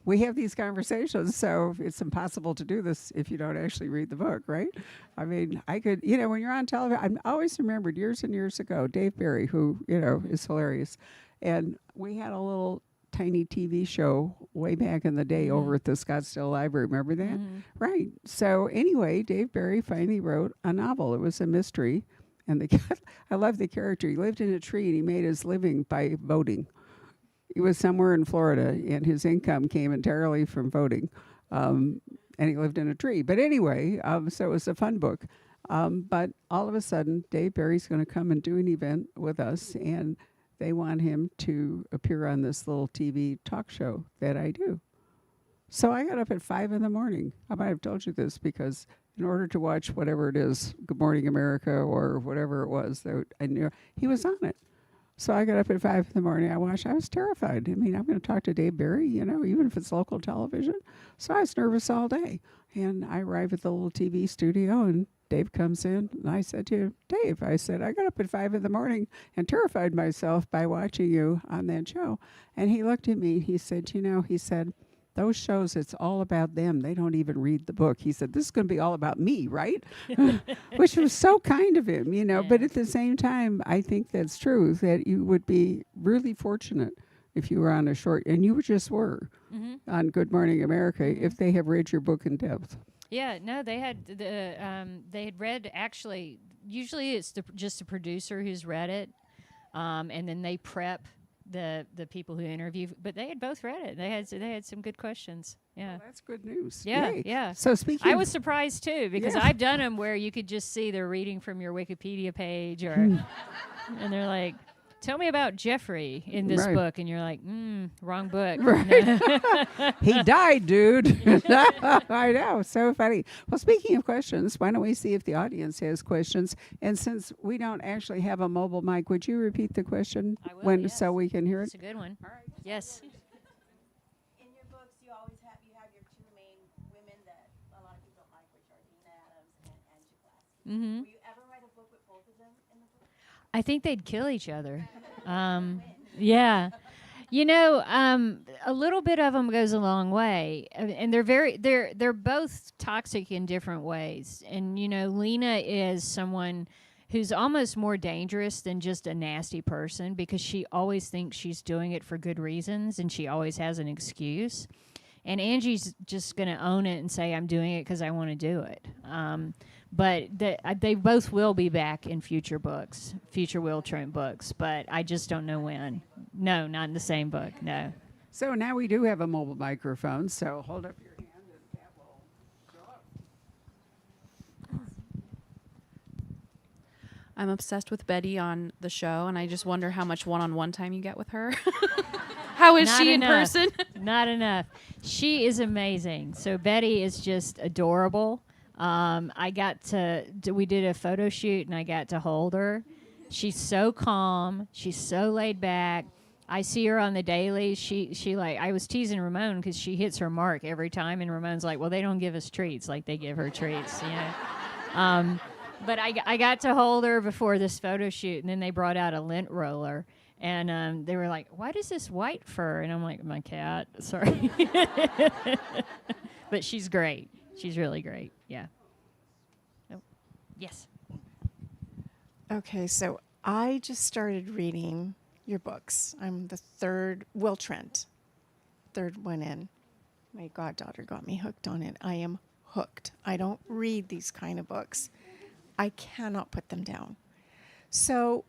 Speaker 1: we have these conversations, so it's impossible to do this if you don't actually read the book, right? I mean, I could, when you're on television, I always remembered years and years ago, Dave Barry, who, is hilarious. And we had a little tiny TV show way back in the day over at the Scottsdale Library. Remember that? Right. So anyway, Dave Barry finally wrote a novel. It was a mystery. And I love the character. He lived in a tree and he made his living by voting. He was somewhere in Florida, and his income came entirely from voting. And he lived in a tree. But anyway, so it was a fun book. But all of a sudden, Dave Barry's going to come and do an event with us, and they want him to appear on this little TV talk show that I do. So I got up at 5 in the morning. I might have told you this because in order to watch whatever it is, Good Morning America or whatever it was, that I knew he was on it. So I got up at 5 in the morning. I watched. I was terrified. I mean, I'm going to talk to Dave Barry, even if it's local television. So I was nervous all day. And I arrived at the little TV studio, and Dave comes in, and I said to him, Dave, I said, I got up at 5 in the morning and terrified myself by watching you on that show. And he looked at me. He said, he said, those shows, it's all about them. They don't even read the book. He said, this is going to be all about me, right? Which was so kind of him, But at the same time, I think that's true, that you would be really fortunate if you were on a short, and you just were, on Good Morning America, if they have read your book in depth.
Speaker 2: Yeah, no, they had they had read, actually, usually it's just the producer who's read it, and then they prep the people who interview, but they had both read it. They had some good questions. Yeah,
Speaker 1: well, that's good news.
Speaker 2: Yeah,
Speaker 1: Yay.
Speaker 2: yeah.
Speaker 1: So speaking,
Speaker 2: I was surprised too because I've done them where you could just see they're reading from your Wikipedia page, or and they're like, "Tell me about Jeffrey in this book," and you're like, "Wrong book."
Speaker 1: Right. He died, dude. I know, so funny. Well, speaking of questions, why don't we see if the audience has questions? And since we don't actually have a mobile mic, would you repeat the question
Speaker 2: I will, yes.
Speaker 1: so we can hear it?
Speaker 2: It's a good one. All right. Yes.
Speaker 3: In your books, you have your 2 main women that a lot of people don't like, which are Dina Adams and Angie Glass.
Speaker 2: Mm-hmm.
Speaker 3: Will you ever write a book with both of them in the book?
Speaker 2: I think they'd kill each other. Yeah. A little bit of them goes a long way, and they're both toxic in different ways. And Lena is someone who's almost more dangerous than just a nasty person because she always thinks she's doing it for good reasons, and she always has an excuse. And Angie's just going to own it and say, I'm doing it because I want to do it. But they both will be back in future books, future Will Trent books, but I just don't know when. No, not in the same book, no.
Speaker 1: So now we do have a mobile microphone, so hold up your hand and that will show up.
Speaker 4: I'm obsessed with Betty on the show, and I just wonder how much one-on-one time you get with her. How is
Speaker 2: Not
Speaker 4: she
Speaker 2: enough.
Speaker 4: in person?
Speaker 2: Not enough. She is amazing. So Betty is just adorable. I got we did a photo shoot and I got to hold her. She's so calm. She's so laid back. I see her on the daily. She like, I was teasing Ramon because she hits her mark every time, and Ramon's like, well, they don't give us treats like they give her treats, you know. But I got to hold her before this photo shoot, and then they brought out a lint roller. And they were like, why does this white fur? And I'm like, my cat, sorry. But she's great. She's really great, yeah. Oh. Yes.
Speaker 5: Okay, so I just started reading your books. I'm the third, Will Trent, third one in. My goddaughter got me hooked on it. I am hooked. I don't read these kind of books. I cannot put them down. So,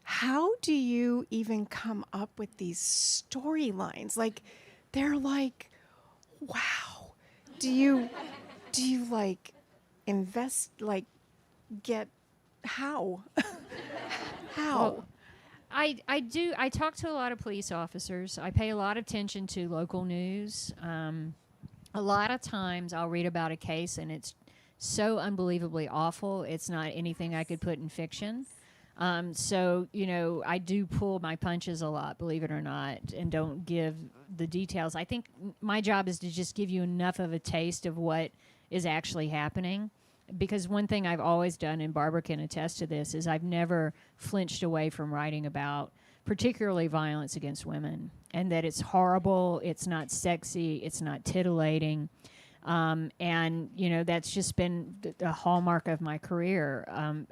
Speaker 5: how do you even come up with these storylines? Like, they're like, wow. Do you like invest, like, get, how? How?
Speaker 2: Well, I do. I talk to a lot of police officers. I pay a lot of attention to local news. A lot of times I'll read about a case and it's so unbelievably awful. It's not anything I could put in fiction. So, you know, I do pull my punches a lot, believe it or not, and don't give the details. I think my job is to just give you enough of a taste of what is actually happening. Because one thing I've always done, and Barbara can attest to this, is I've never flinched away from writing about particularly violence against women, and that it's horrible, it's not sexy, it's not titillating. And, you know, that's just been the hallmark of my career.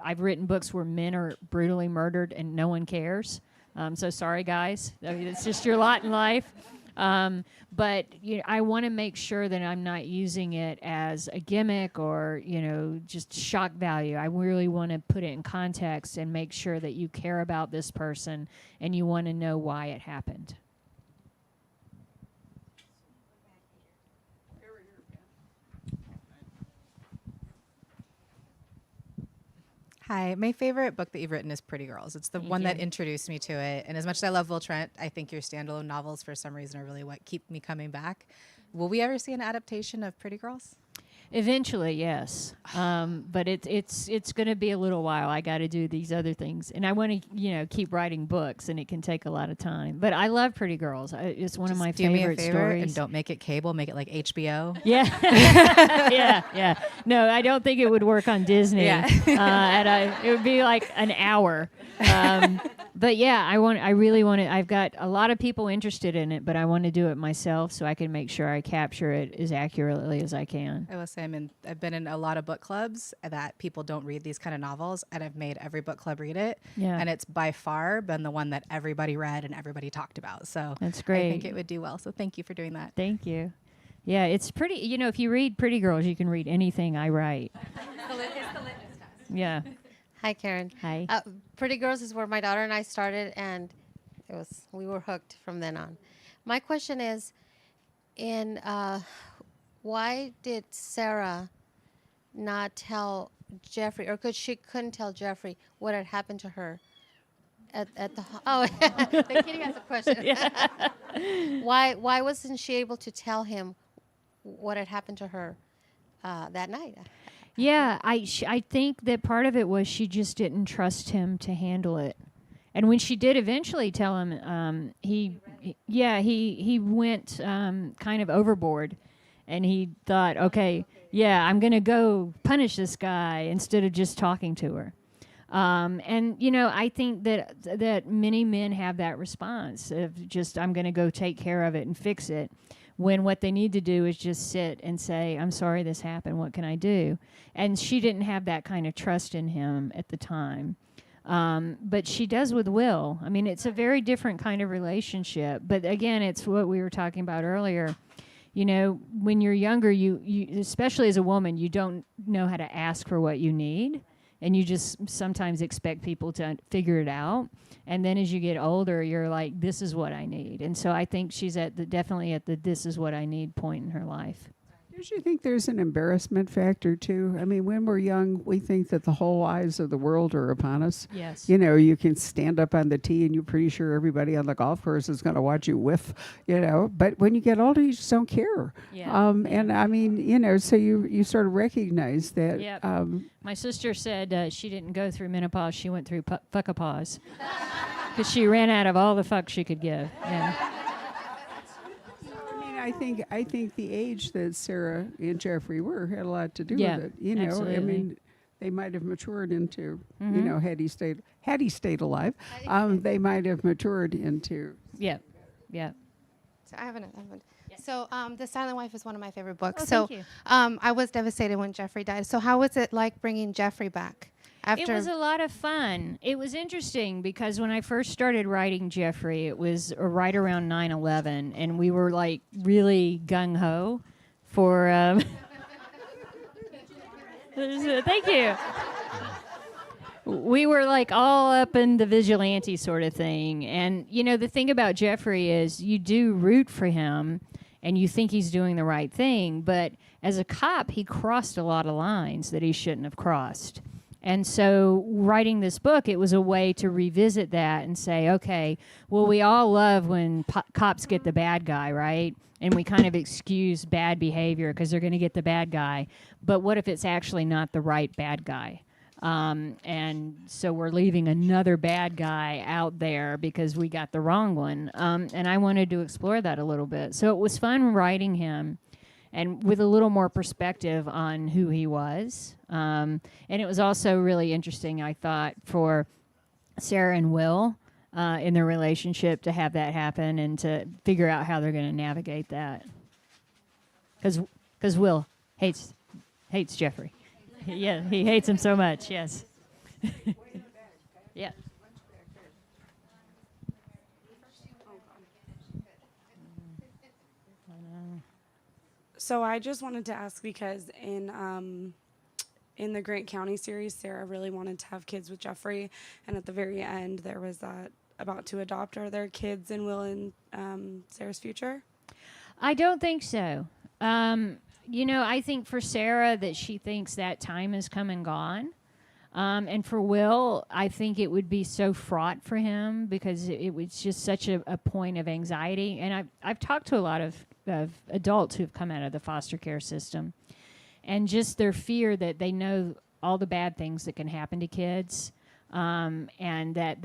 Speaker 2: I've written books where men are brutally murdered and no one cares. So sorry, guys. I mean, it's just your lot in life. But you know, I want to make sure that I'm not using it as a gimmick or, you know, just shock value. I really want to put it in context and make sure that you care about this person and you want to know why it happened.
Speaker 6: Hi, my favorite book that you've written is Pretty Girls. It's the
Speaker 2: Thank
Speaker 6: one that
Speaker 2: you.
Speaker 6: introduced me to it. And as much as I love Will Trent, I think your standalone novels, for some reason, are really what keep me coming back. Will we ever see an adaptation of Pretty Girls?
Speaker 2: Eventually, yes. But it's going to be a little while. I got to do these other things, and I want to, you know, keep writing books, and it can take a lot of time. But I love Pretty Girls. It's one of my
Speaker 6: Do me a
Speaker 2: favorite
Speaker 6: favor
Speaker 2: stories.
Speaker 6: and don't make it cable. Make it like HBO.
Speaker 2: Yeah, yeah. No, I don't think it would work on Disney.
Speaker 6: Yeah.
Speaker 2: It would be like an hour. But yeah, I really want to. I've got a lot of people interested in it, but I want to do it myself so I can make sure I capture it as accurately as I can.
Speaker 6: I will say I've been in a lot of book clubs that people don't read these kind of novels, and I've made every book club read it.
Speaker 2: Yeah.
Speaker 6: And it's by far been the one that everybody read and everybody talked about. So
Speaker 2: That's
Speaker 6: I
Speaker 2: great.
Speaker 6: think it would do well. So thank you for doing that.
Speaker 2: Thank you. Yeah, it's pretty. You know, if you read Pretty Girls, you can read anything I write.
Speaker 7: It's the litmus test.
Speaker 2: Yeah.
Speaker 7: Hi, Karen.
Speaker 2: Hi.
Speaker 7: Pretty Girls is where my daughter and I started, and we were hooked from then on. My question is, why did Sarah not tell Jeffrey, or couldn't tell Jeffrey what had happened to her at the the kitty has a question. Why wasn't she able to tell him what had happened to her that night?
Speaker 2: Yeah, I think that part of it was she just didn't trust him to handle it. And when she did eventually tell him, he went kind of overboard. And he thought, okay, yeah, I'm going to go punish this guy instead of just talking to her. And, you know, I think that many men have that response of just, I'm going to go take care of it and fix it, when what they need to do is just sit and say, I'm sorry this happened, what can I do? And she didn't have that kind of trust in him at the time. But she does with Will. I mean, it's a very different kind of relationship. But again, it's what we were talking about earlier. when you're younger, you especially as a woman, you don't know how to ask for what you need. And you just sometimes expect people to figure it out. And then as you get older, you're like, this is what I need. And so I think she's definitely at the this is what I need point in her life.
Speaker 1: Don't you think there's an embarrassment factor too? I mean, when we're young, we think that the whole eyes of the world are upon us.
Speaker 2: Yes.
Speaker 1: You can stand up on the tee and you're pretty sure everybody on the golf course is going to watch you whiff, But when you get older, you just don't care.
Speaker 2: Yeah.
Speaker 1: And I mean, so you sort of recognize that.
Speaker 2: Yep. My sister said she didn't go through menopause. She went through fuckapause. Because she ran out of all the fuck she could give. Yeah.
Speaker 1: I think the age that Sarah and Jeffrey were had a lot to do
Speaker 2: Yeah,
Speaker 1: with it. I
Speaker 2: absolutely.
Speaker 1: mean, they might have matured into,
Speaker 2: Mm-hmm.
Speaker 1: had he stayed alive, they might have matured into.
Speaker 2: Yep. Yep.
Speaker 8: So I have another one. So The Silent Wife is one of my favorite books.
Speaker 2: Oh,
Speaker 8: so
Speaker 2: thank you.
Speaker 8: I was devastated when Jeffrey died. So how was it like bringing Jeffrey back?
Speaker 2: It was a lot of fun. It was interesting because when I first started writing Jeffrey, it was right around 9/11, and we were like really gung ho for. Thank you. We were like all up in the vigilante sort of thing, and the thing about Jeffrey is you do root for him, and you think he's doing the right thing, but as a cop, he crossed a lot of lines that he shouldn't have crossed. And so writing this book, it was a way to revisit that and say, okay, well, we all love when cops get the bad guy, right? And we kind of excuse bad behavior because they're going to get the bad guy. But what if it's actually not the right bad guy? And so we're leaving another bad guy out there because we got the wrong one. And I wanted to explore that a little bit. So it was fun writing him, and with a little more perspective on who he was. And it was also really interesting, I thought, for Sarah and Will in their relationship to have that happen and to figure out how they're going to navigate that. Because Will hates Jeffrey. Yeah, he hates him so much, yes. Yeah.
Speaker 9: So I just wanted to ask because in the Grant County series, Sarah really wanted to have kids with Jeffrey, and at the very end, there was that about to adopt. Are there kids in Will and Sarah's future?
Speaker 2: I don't think so. I think for Sarah that she thinks that time has come and gone. And for Will, I think it would be so fraught for him because it was just such a point of anxiety. And I've talked to a lot of adults who've come out of the foster care system, and just their fear that they know all the bad things that can happen to kids, and that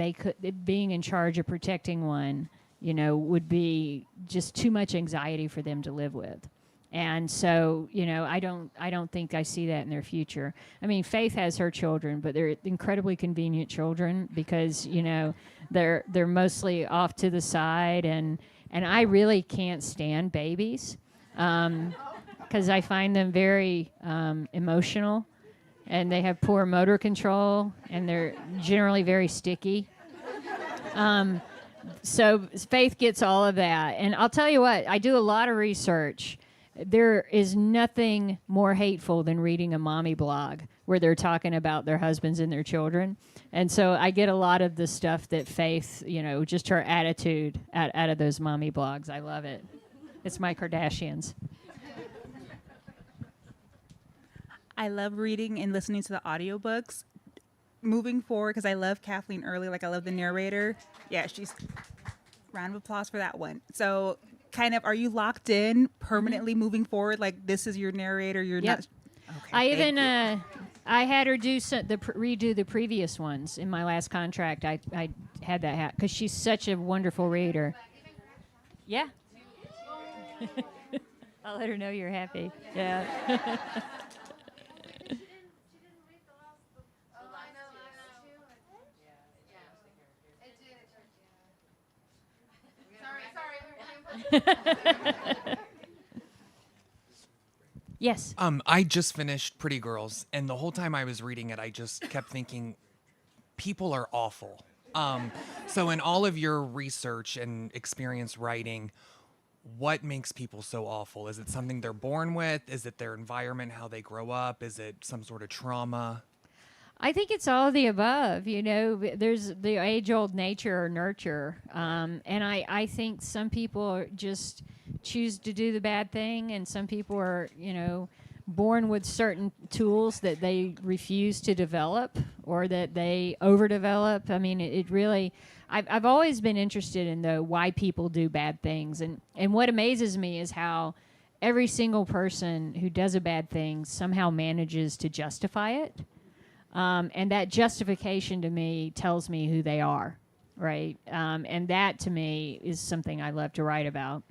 Speaker 2: being in charge of protecting one, would be just too much anxiety for them to live with. And so, I don't think I see that in their future. I mean, Faith has her children, but they're incredibly convenient children because, they're mostly off to the side, and I really can't stand babies because I find them very emotional, and they have poor motor control, and they're generally very sticky. So Faith gets all of that. And I'll tell you what, I do a lot of research. There is nothing more hateful than reading a mommy blog where they're talking about their husbands and their children. And so I get a lot of the stuff that Faith, just her attitude out of those mommy blogs. I love it. It's my Kardashians.
Speaker 10: I love reading and listening to the audiobooks. Moving forward, because I love Kathleen Early, I love the narrator. Yeah, she's... Round of applause for that one. So... kind of, are you locked in permanently moving forward? Like this is your narrator. You're
Speaker 2: Yep.
Speaker 10: not. Okay.
Speaker 2: I even I had her do redo the previous ones in my last contract. I had that because she's such a wonderful reader. Yeah. I'll let her know you're happy. Yeah. Yes.
Speaker 11: I just finished Pretty Girls, and the whole time I was reading it, I just kept thinking, people are awful. So in all of your research and experience writing, what makes people so awful? Is it something they're born with? Is it their environment, how they grow up? Is it some sort of trauma?
Speaker 2: I think it's all of the above. You know, there's the age-old nature or nurture, and I think some people just choose to do the bad thing, and some people are, you know, born with certain tools that they refuse to develop or that they overdevelop. I mean, it really. I've always been interested in why people do bad things, and what amazes me is how every single person who does a bad thing somehow manages to justify it. And that justification to me tells me who they are, right? And that to me is something I love to write about.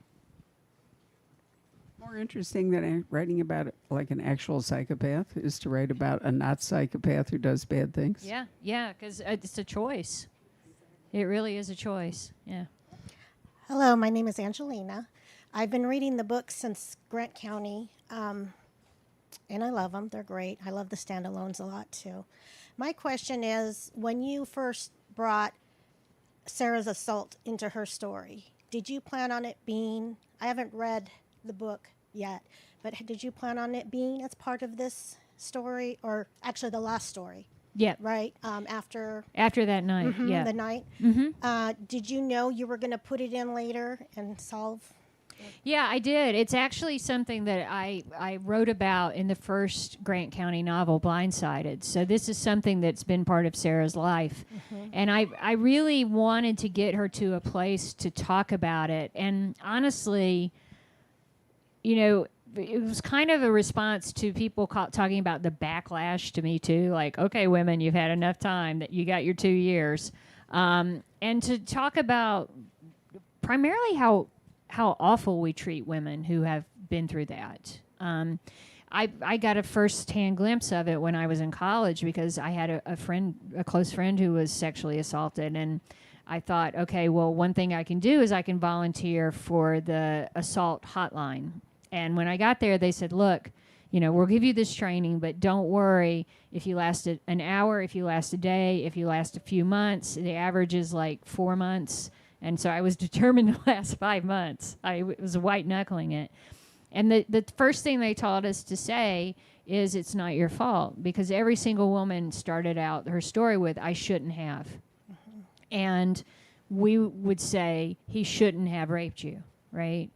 Speaker 1: More interesting than writing about like an actual psychopath is to write about a not psychopath who does bad things.
Speaker 2: Yeah, because it's a choice. It really is a choice. Yeah.
Speaker 12: Hello, my name is Angelina. I've been reading the books since Grant County. And I love them. They're great. I love the standalones a lot, too. My question is, when you first brought Sarah's assault into her story, did you plan on it being, I haven't read the book yet, but did you plan on it being as part of this story, or actually the last story?
Speaker 2: Yeah.
Speaker 12: Right? After
Speaker 2: that night, yeah.
Speaker 12: the night? Did you know you were going to put it in later and solve?
Speaker 2: Yeah, I did. It's actually something that I wrote about in the first Grant County novel, Blindsided. So this is something that's been part of Sarah's life. And I really wanted to get her to a place to talk about it. And honestly, you know, it was kind of a response to people talking about the backlash to Me Too. Like, okay, women, you've had enough time, that you got your 2 years. And to talk about primarily how awful we treat women who have been through that. I got a first-hand glimpse of it when I was in college because I had a close friend who was sexually assaulted, and I thought, okay, well, one thing I can do is I can volunteer for the assault hotline. And when I got there, they said, look, you know, we'll give you this training, but don't worry if you last an hour, if you last a day, if you last a few months. The average is like 4 months. And so I was determined to last 5 months. I was white knuckling it. And the first thing they taught us to say is it's not your fault, because every single woman started out her story with, I shouldn't have. And we would say, he shouldn't have raped you, right?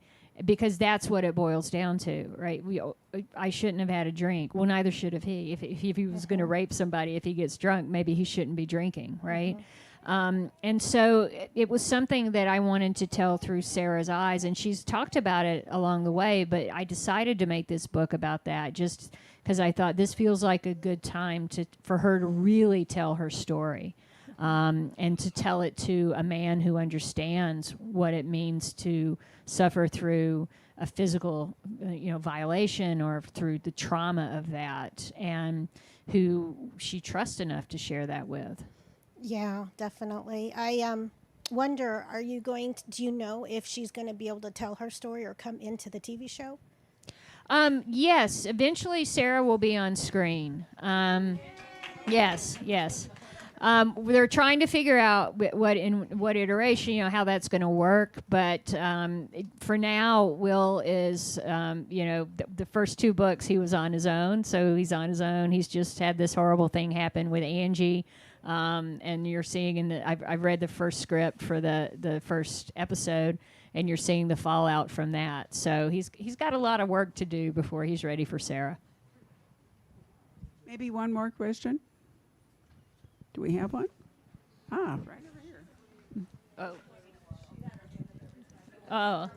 Speaker 2: Because that's what it boils down to, right? I shouldn't have had a drink. Well, neither should have he. If he was going to rape somebody, if he gets drunk, maybe he shouldn't be drinking, right? And so it was something that I wanted to tell through Sarah's eyes, and she's talked about it along the way, but I decided to make this book about that just because I thought this feels like a good time for her to really tell her story, and to tell it to a man who understands what it means to suffer through a physical violation or through the trauma of that, and who she trusts enough to share that with.
Speaker 12: Yeah, definitely. I wonder, do you know if she's going to be able to tell her story or come into the TV show?
Speaker 2: Yes, eventually Sarah will be on screen. Yes. They're trying to figure out what iteration, how that's going to work. But for now, Will is, the first 2 books he was on his own. So he's on his own. He's just had this horrible thing happen with Angie. And you're seeing I've read the first script for the first episode, and you're seeing the fallout from that. So he's got a lot of work to do before he's ready for Sarah.
Speaker 1: Maybe one more question. Do we have one? Right over here.
Speaker 2: Oh.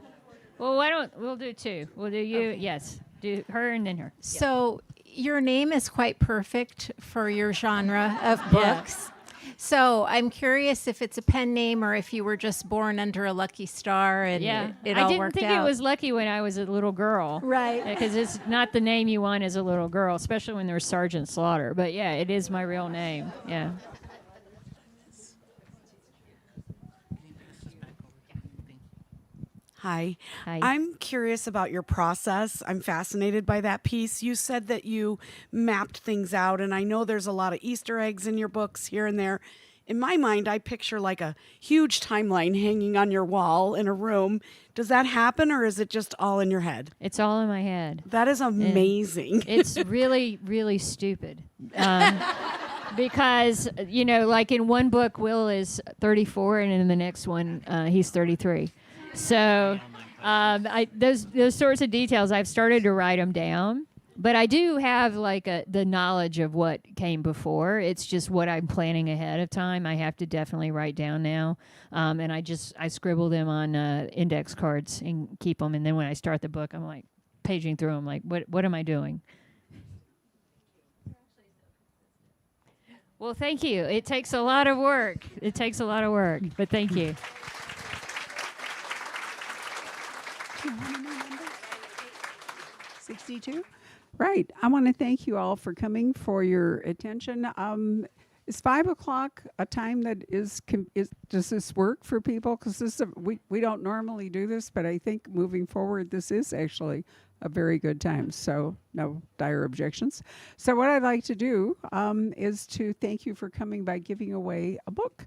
Speaker 2: Well, we'll do 2. We'll do you. Okay. Yes. Do her and then her.
Speaker 13: So your name is quite perfect for your genre of books. So I'm curious if it's a pen name or if you were just born under a lucky star and it all worked out.
Speaker 2: I didn't think it was lucky when I was a little girl.
Speaker 13: Right.
Speaker 2: Because it's not the name you want as a little girl, especially when there's Sergeant Slaughter. But yeah, it is my real name. Yeah.
Speaker 14: Hi.
Speaker 2: Hi.
Speaker 14: I'm curious about your process. I'm fascinated by that piece. You said that you mapped things out, and I know there's a lot of Easter eggs in your books here and there. in my mind, I picture like a huge timeline hanging on your wall in a room. Does that happen, or is it just all in your head?
Speaker 2: It's all in my head.
Speaker 14: That is amazing.
Speaker 2: It's really, really stupid. Because, like in one book, Will is 34, and in the next one, he's 33. So those sorts of details, I've started to write them down. But I do have the knowledge of what came before. It's just what I'm planning ahead of time. I have to definitely write down now, and I scribble them on index cards and keep them. And then when I start the book, I'm like paging through them, like what am I doing? Well, thank you. It takes a lot of work. But thank you.
Speaker 1: 62? Right. I want to thank you all for coming, for your attention. Is 5 o'clock a time that does this work for people? Because we don't normally do this, but I think moving forward, this is actually a very good time. So no dire objections. So what I'd like to do is to thank you for coming by giving away a book.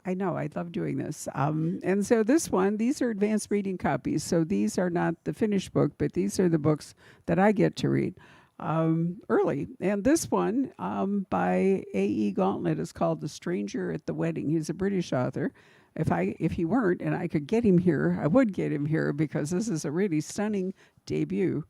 Speaker 1: I know, I love doing this. And so these are advanced reading copies. So these are not the finished book, but these are the books that I get to read early. And this one by A.E. Gauntlet is called The Stranger at the Wedding. He's a British author. If he weren't, and I could get him here, I would get him here because this is a really stunning debut.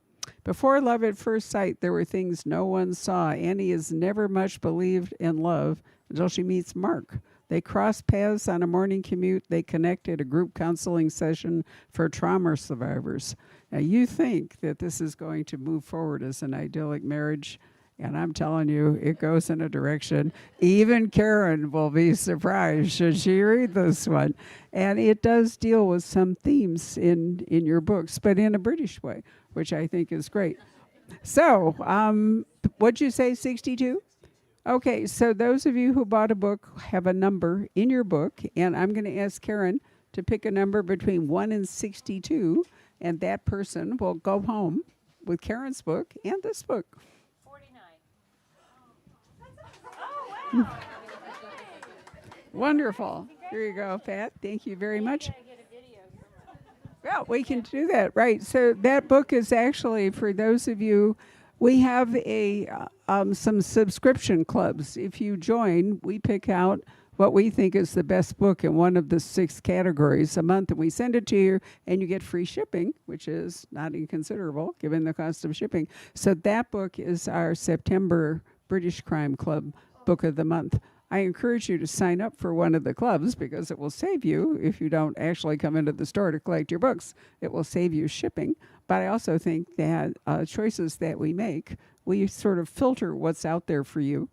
Speaker 1: Before love at first sight, there were things no one saw. Annie is never much believed in love until she meets Mark. They cross paths on a morning commute. They connect at a group counseling session for trauma survivors. Now, you think that this is going to move forward as an idyllic marriage, and I'm telling you, it goes in a direction. Even Karin will be surprised should she read this one. And it does deal with some themes in your books, but in a British way, which I think is great. So, what'd you say, 62? Okay, so those of you who bought a book have a number in your book, and I'm going to ask Karin to pick a number between 1 and 62, and that person will go home with Karin's book and this book.
Speaker 2: 49.
Speaker 1: Oh, wow. Wonderful. Here you go, Pat. Thank you very much. Yeah, we can do that, right. So that book is actually, for those of you, we have some subscription clubs. If you join, we pick out what we think is the best book in one of the 6 categories a month, and we send it to you, and you get free shipping, which is not inconsiderable given the cost of shipping. So that book is our September British Crime Club Book of the Month. I encourage you to sign up for one of the clubs because it will save you if you don't actually come into the store to collect your books. It will save you shipping. But I also think that choices that we make, we sort of filter what's out there for you.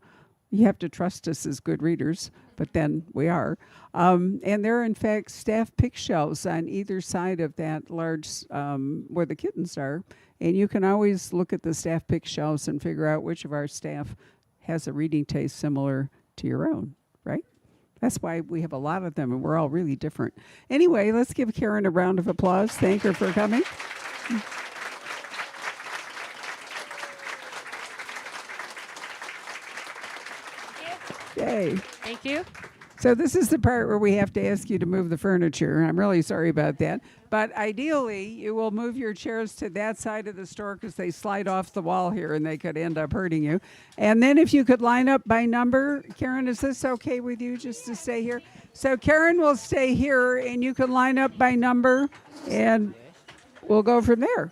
Speaker 1: You have to trust us as good readers, but then we are. And there are, in fact, staff pick shelves on either side of that large, where the kittens are. And you can always look at the staff pick shelves and figure out which of our staff has a reading taste similar to your own, right? That's why we have a lot of them, and we're all really different. Anyway, let's give Karin a round of applause. Thank her for coming. Yay.
Speaker 2: Thank you.
Speaker 1: So this is the part where we have to ask you to move the furniture. I'm really sorry about that. But ideally, you will move your chairs to that side of the store because they slide off the wall here and they could end up hurting you. And then if you could line up by number, Karin, is this okay with you just to stay here? So Karin will stay here and you can line up by number and we'll go from there.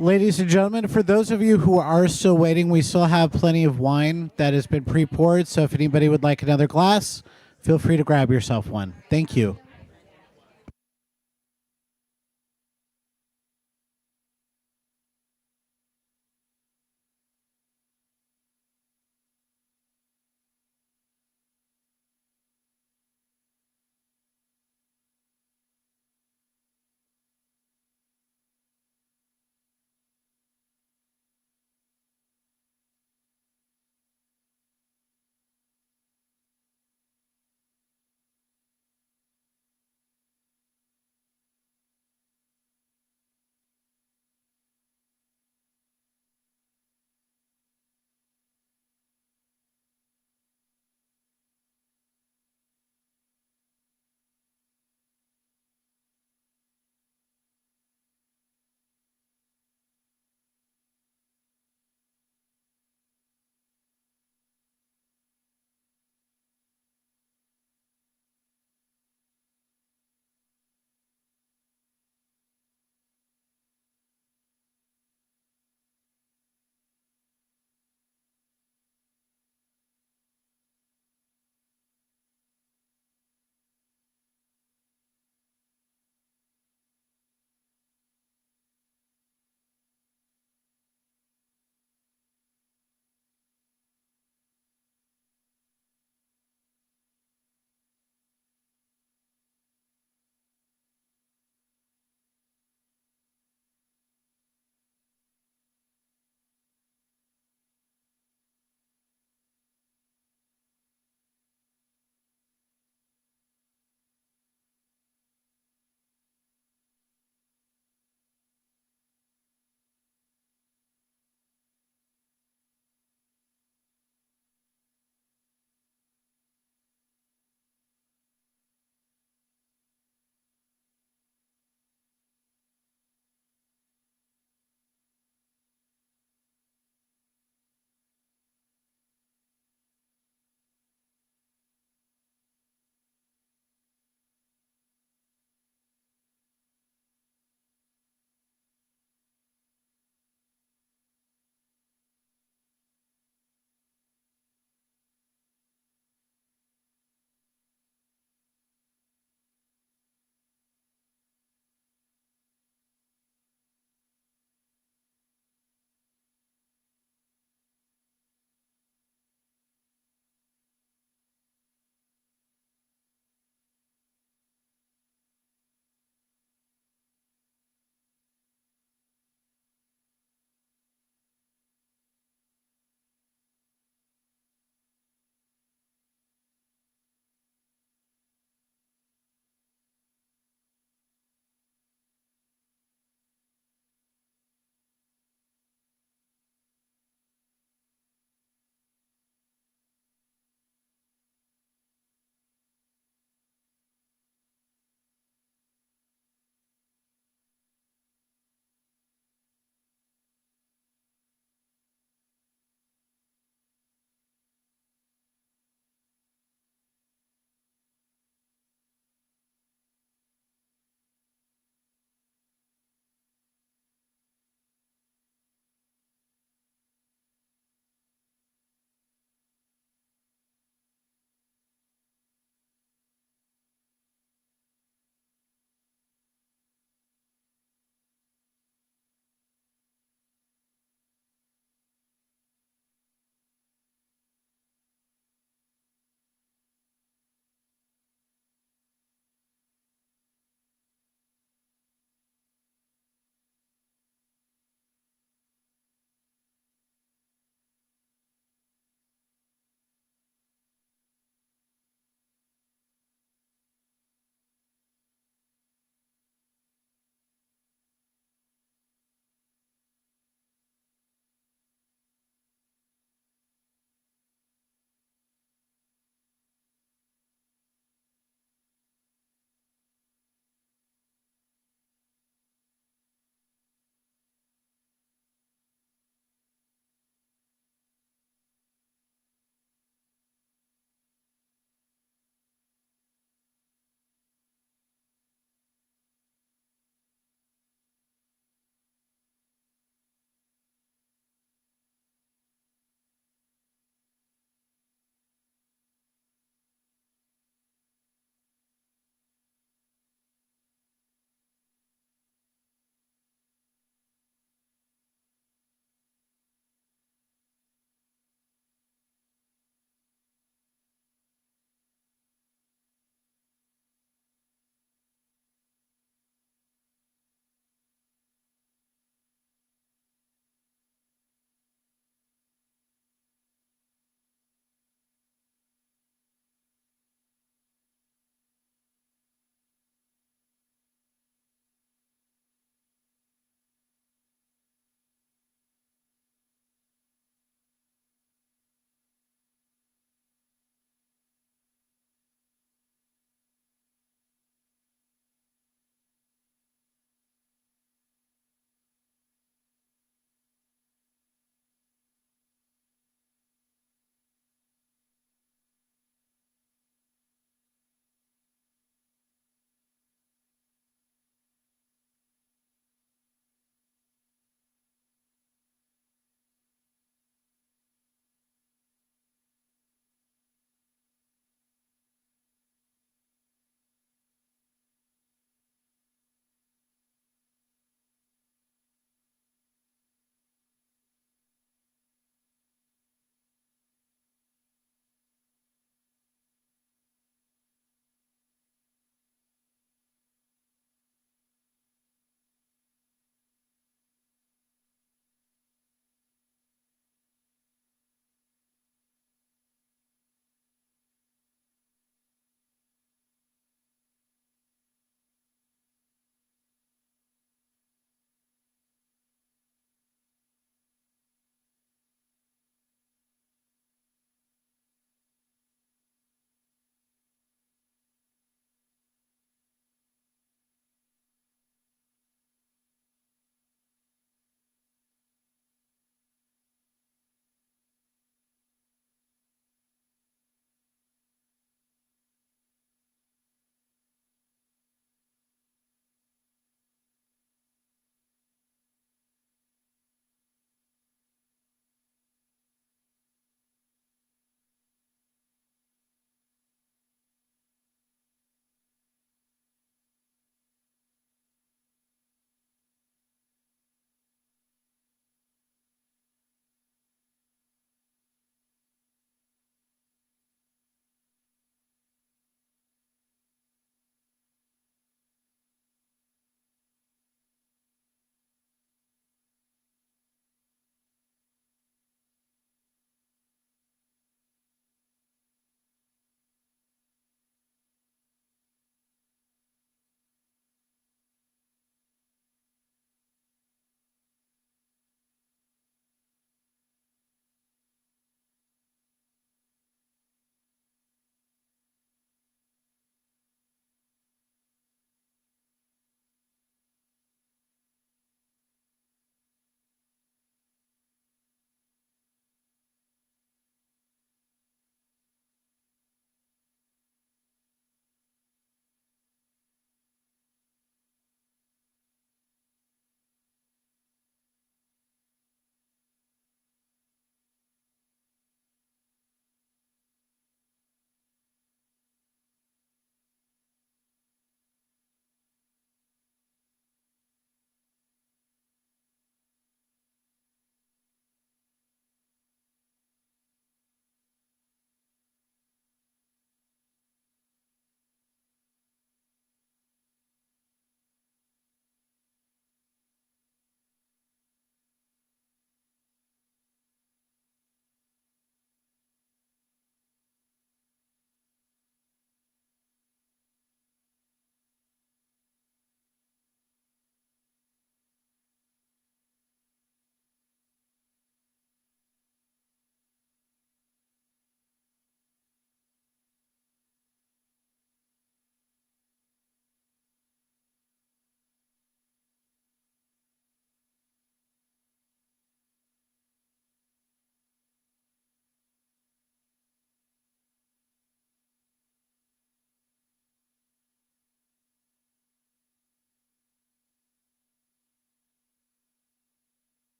Speaker 15: Ladies and gentlemen, for those of you who are still waiting, we still have plenty of wine that has been pre-poured. So if anybody would like another glass, feel free to grab yourself one. Thank you.